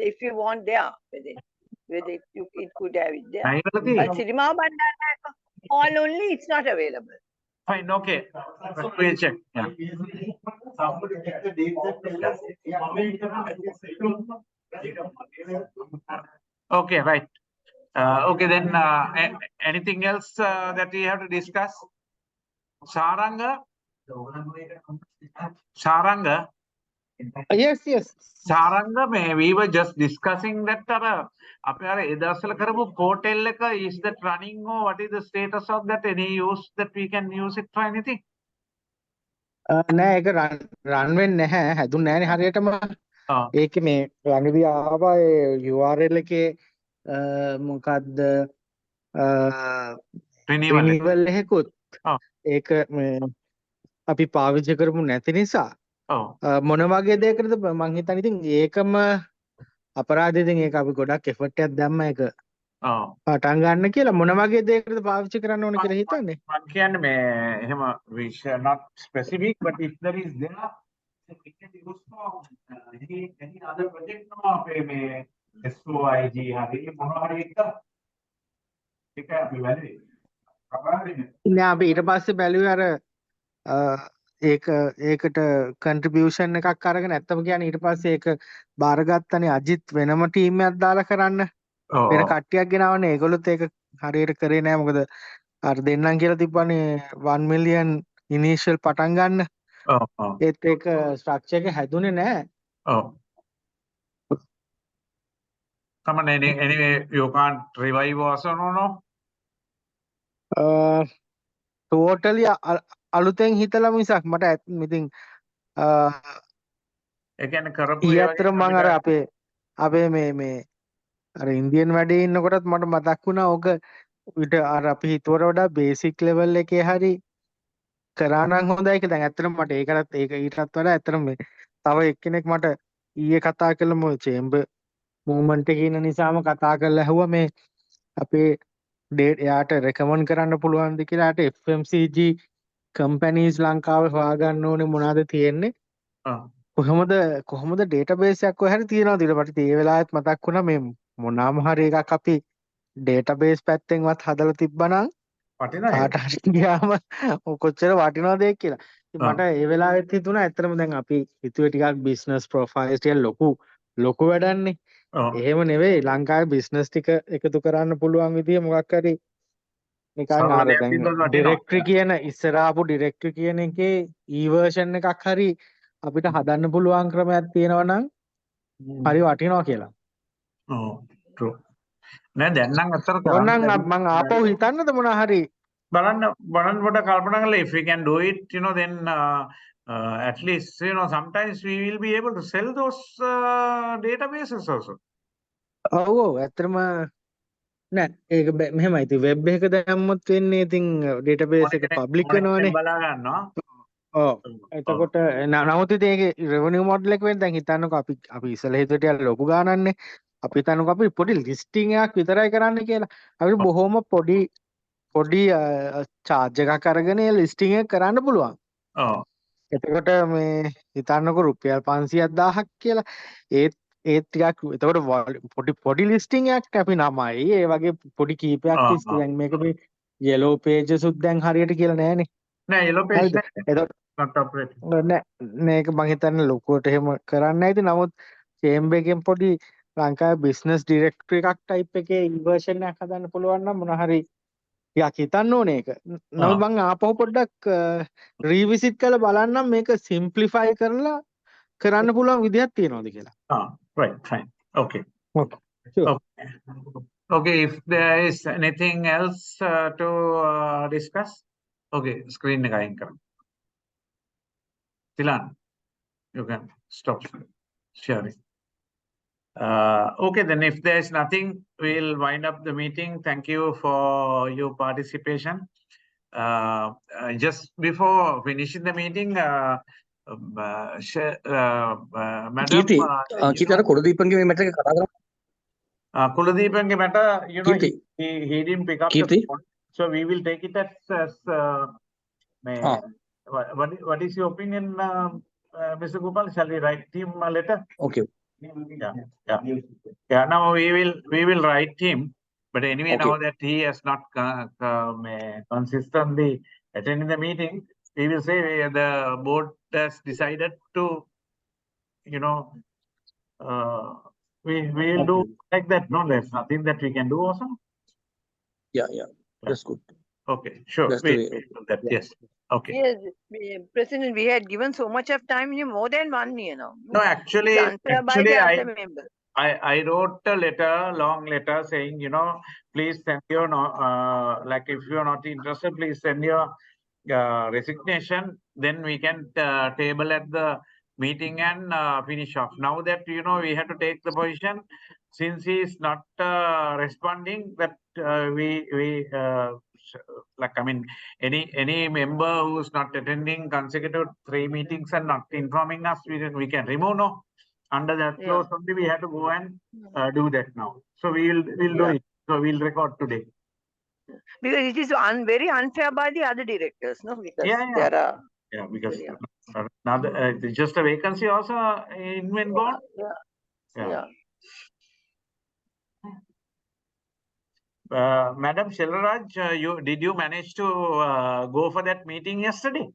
if you want there. It could have it there. But Sirimao Bandaranaike hall only, it's not available. Fine, okay. We'll check. Yeah. Okay, right. Okay, then anything else that we have to discuss? Saranga? Yes. Saranga, we were just discussing that. Hotel is that running or what is the status of that? Any use that we can use it for anything? නෑ ඒක රන් වෙන්නේ නැහැ හැදුන්නේ නැහැනේ හරියටම Oh, ඒක මේ ළඟදී ආවා ඒ URL එකේ මොකක්ද renewal. රිනිවල් එකකුත් Oh, ඒක මේ අපි පාවිච්චි කරමු නැති නිසා oh, මොන වගේ දෙයකටද මං හිතන්නේ ඉතින් ඒකම අපරාධ ඉතින් ඒක අපි ගොඩක් එෆර්ට් එකක් දැම්ම ඒක oh. පටන් ගන්න කියලා මොන වගේ දෙයකටද පාවිච්චි කරන්න ඕන කියලා හිතන්නේ One can we shall not specific, but if there is there, then we can use for any other project no may SOIG hari මොනවා හරි එක අපි වැළේ. නෑ අපි ඊට පස්සේ බැලුවේ අර ඒකට කන්ට්‍රිබියුෂන් එකක් අරගෙන ඇත්තම කියන්නේ ඊට පස්සේ ඒක බාරගත්තනේ අජිත් වෙනම ටීම් එකක් දාලා කරන්න වෙන කට්ටියක් ගෙනාවනේ ඒගොල්ලොත් ඒක හරියට කරේ නෑ මොකද අර දෙන්නම් කියලා තිබ්බනේ 1 මිලියන් ඉනිෂියල් පටන් ගන්න ඒත් ඒක ස්ට්‍රක්චර් එක හැදුනේ නෑ Come on, anyway, you can't revive also, no? Totally අලුතෙන් හිතලා මිසක් මට ඉතින් ඒ කියන්නේ කරපු ඊයතර මම අර අපේ මේ අර ඉන්දියන් වැඩේ ඉන්නකොටත් මට මතක් වුණා ඕක ඊට අර අපි හිතුවට වඩා බේසික් ලෙවල් එකේ හරි කරා නම් හොඳයි කියලා. දැන් ඇත්තටම මට ඒක ඊටත් වඩා ඇත්තටම මේ තව එක්කෙනෙක් මට ඊයේ කතා කළා මොකද චේම්බර් මූවමන්ට් එකේ ඉන්න නිසාම කතා කරලා ඇහුවා මේ අපේ එයාට රෙකමන්ඩ් කරන්න පුළුවන්ද කියලා. යාට FMCG කම්පැනිස් ලංකාවේ හොයාගන්න ඕනේ මොනවද තියෙන්නේ කොහොමද ඩේටාබේස් එකක් ඔය හරි තියනවද ඊට පස්සේ ඒ වෙලාවෙත් මතක් වුණා මේ මොනවාම හරි එකක් අපි ඩේටාබේස් පැත්තෙන්වත් හදලා තිබ්බනම් කාට හරි ගියාම කොච්චර වටිනවද ඒක කියලා. ඉතින් මට ඒ වෙලාවෙත් හිතුණා ඇත්තටම දැන් අපි හිතුවේ ටිකක් බිස්නස් ප්‍රොෆයිල්ස් ටික ලොකු වැඩන්නේ. එහෙම නෙවෙයි ලංකාවේ බිස්නස් ටික එකතු කරන්න පුළුවන් විදිය මොකක් හරි නිකන් අර දැන් ඩිරෙක්ටරි කියන ඉස්සරහපු ඩිරෙක්ටරි කියන එකේ ඊ වර්ෂන් එකක් හරි අපිට හදන්න පුළුවන් ක්‍රමයක් තියෙනවා නම් හරි වටිනවා කියලා. ඔව් true. නෑ දැන් නම් අතර ඕනනම් මම ආපහු හිතන්නද මොනවා හරි බලන්න පොඩ කල්පනා කරලා if we can do it then at least sometimes we will be able to sell those databases also. ඔව් ඇත්තටම නෑ ඒක මෙහෙමයි ඉතින් වෙබ් එක දැම්මොත් වෙන්නේ ඉතින් ඩේටාබේස් එක පබ්ලික් වෙනවනේ බලා ගන්නවා. ඔව් එතකොට නමුත් ඉතින් ඒකේ රෙවෙනියු මොඩල් එක වෙන්නේ දැන් හිතන්නකෝ අපි ඉස්සෙල්ලා හිතුවට ටිකක් ලොකු ගානක්නේ අපි හිතන්නකෝ අපි පොඩි ලිස්ටිං එකක් විතරයි කරන්න කියලා අපිට බොහොම පොඩි චාර්ජ් එකක් අරගෙන ඒ ලිස්ටිං එක කරන්න පුළුවන් එතකොට මේ හිතන්නකෝ රුපියල් 500,000ක් කියලා ඒත් ටිකක් එතකොට පොඩි ලිස්ටිං එකක් අපි නමයි ඒ වගේ පොඩි කීපයක් ලිස්ට් දැන් මේක මේ yellow pages උත් දැන් හරියට කියලා නෑනේ නෑ yellow page නෑ මේක මං හිතන්නේ ලොකුවට එහෙම කරන්න නැති නමුත් චේම්බර් එකෙන් පොඩි ලංකාවේ බිස්නස් ඩිරෙක්ටරි එකක් ටයිප් එකේ ඉන්වර්ෂන් එකක් හදන්න පුළුවන් නම් මොන හරි ටිකක් හිතන්න ඕනේ ඒක. නමුත් මං ආපහු පොඩ්ඩක් රීවිසිට් කරලා බලන්නම් මේක සිම්ප්ලිෆයි කරලා කරන්න පුළුවන් විදිහක් තියෙනවද කියලා. Right, fine. Okay. Okay. Sure. Okay, if there is anything else to discuss. Okay, screen එක අයින් කරමු. Tilan, you can stop sharing. Okay, then if there is nothing, we'll wind up the meeting. Thank you for your participation. Just before finishing the meeting, Madam. Kita Kuladeepange matter ke kata karo. Kuladeepange matter, he didn't pick up the phone, so we will take it as what is your opinion, Mr. Gopal? Shall we write him a letter? Okay. Yeah. Now we will write him, but anyway, Okay. now that he has not consistently attending the meeting, we will say the board has decided to, we will do like that. No, there's nothing that we can do also. Yeah, that's good. Okay, sure. That's We the way. will do that. Yes. Okay. Yes, President, we had given so much of time, more than 1 year now. No, actually, It's unfair by the other member. I wrote a letter, long letter saying, please send your, like if you're not interested, please send your resignation. Then we can table at the meeting and finish off. Now that, we have to take the position, since he is not responding, that any member who's not attending consecutive 3 meetings and not informing us, we can remove, no? Under that Yeah. clause only, we have to go and do that now. So we'll do it. So we'll record today. Because it is very unfair by the other directors, no? Because Yeah. there are. Yeah, because Yeah. now just a vacancy also in gone. Yeah. Madam Shelraj, did you manage to go for that meeting yesterday?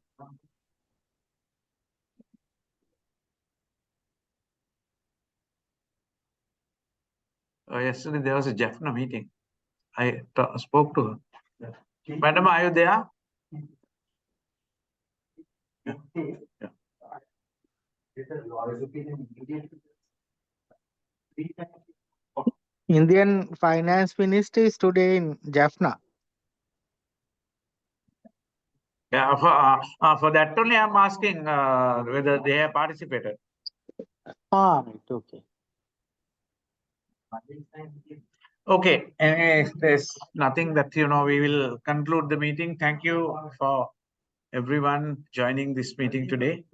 Yesterday there was a Jaffna meeting. I spoke to her. Madam, are you there? Yeah. Indian Finance Minister is today in Jaffna. Yeah, for that only I'm asking whether they have participated. Right, okay. Okay, anyway, if there's nothing that, we will conclude the meeting. Thank you for everyone joining this meeting today.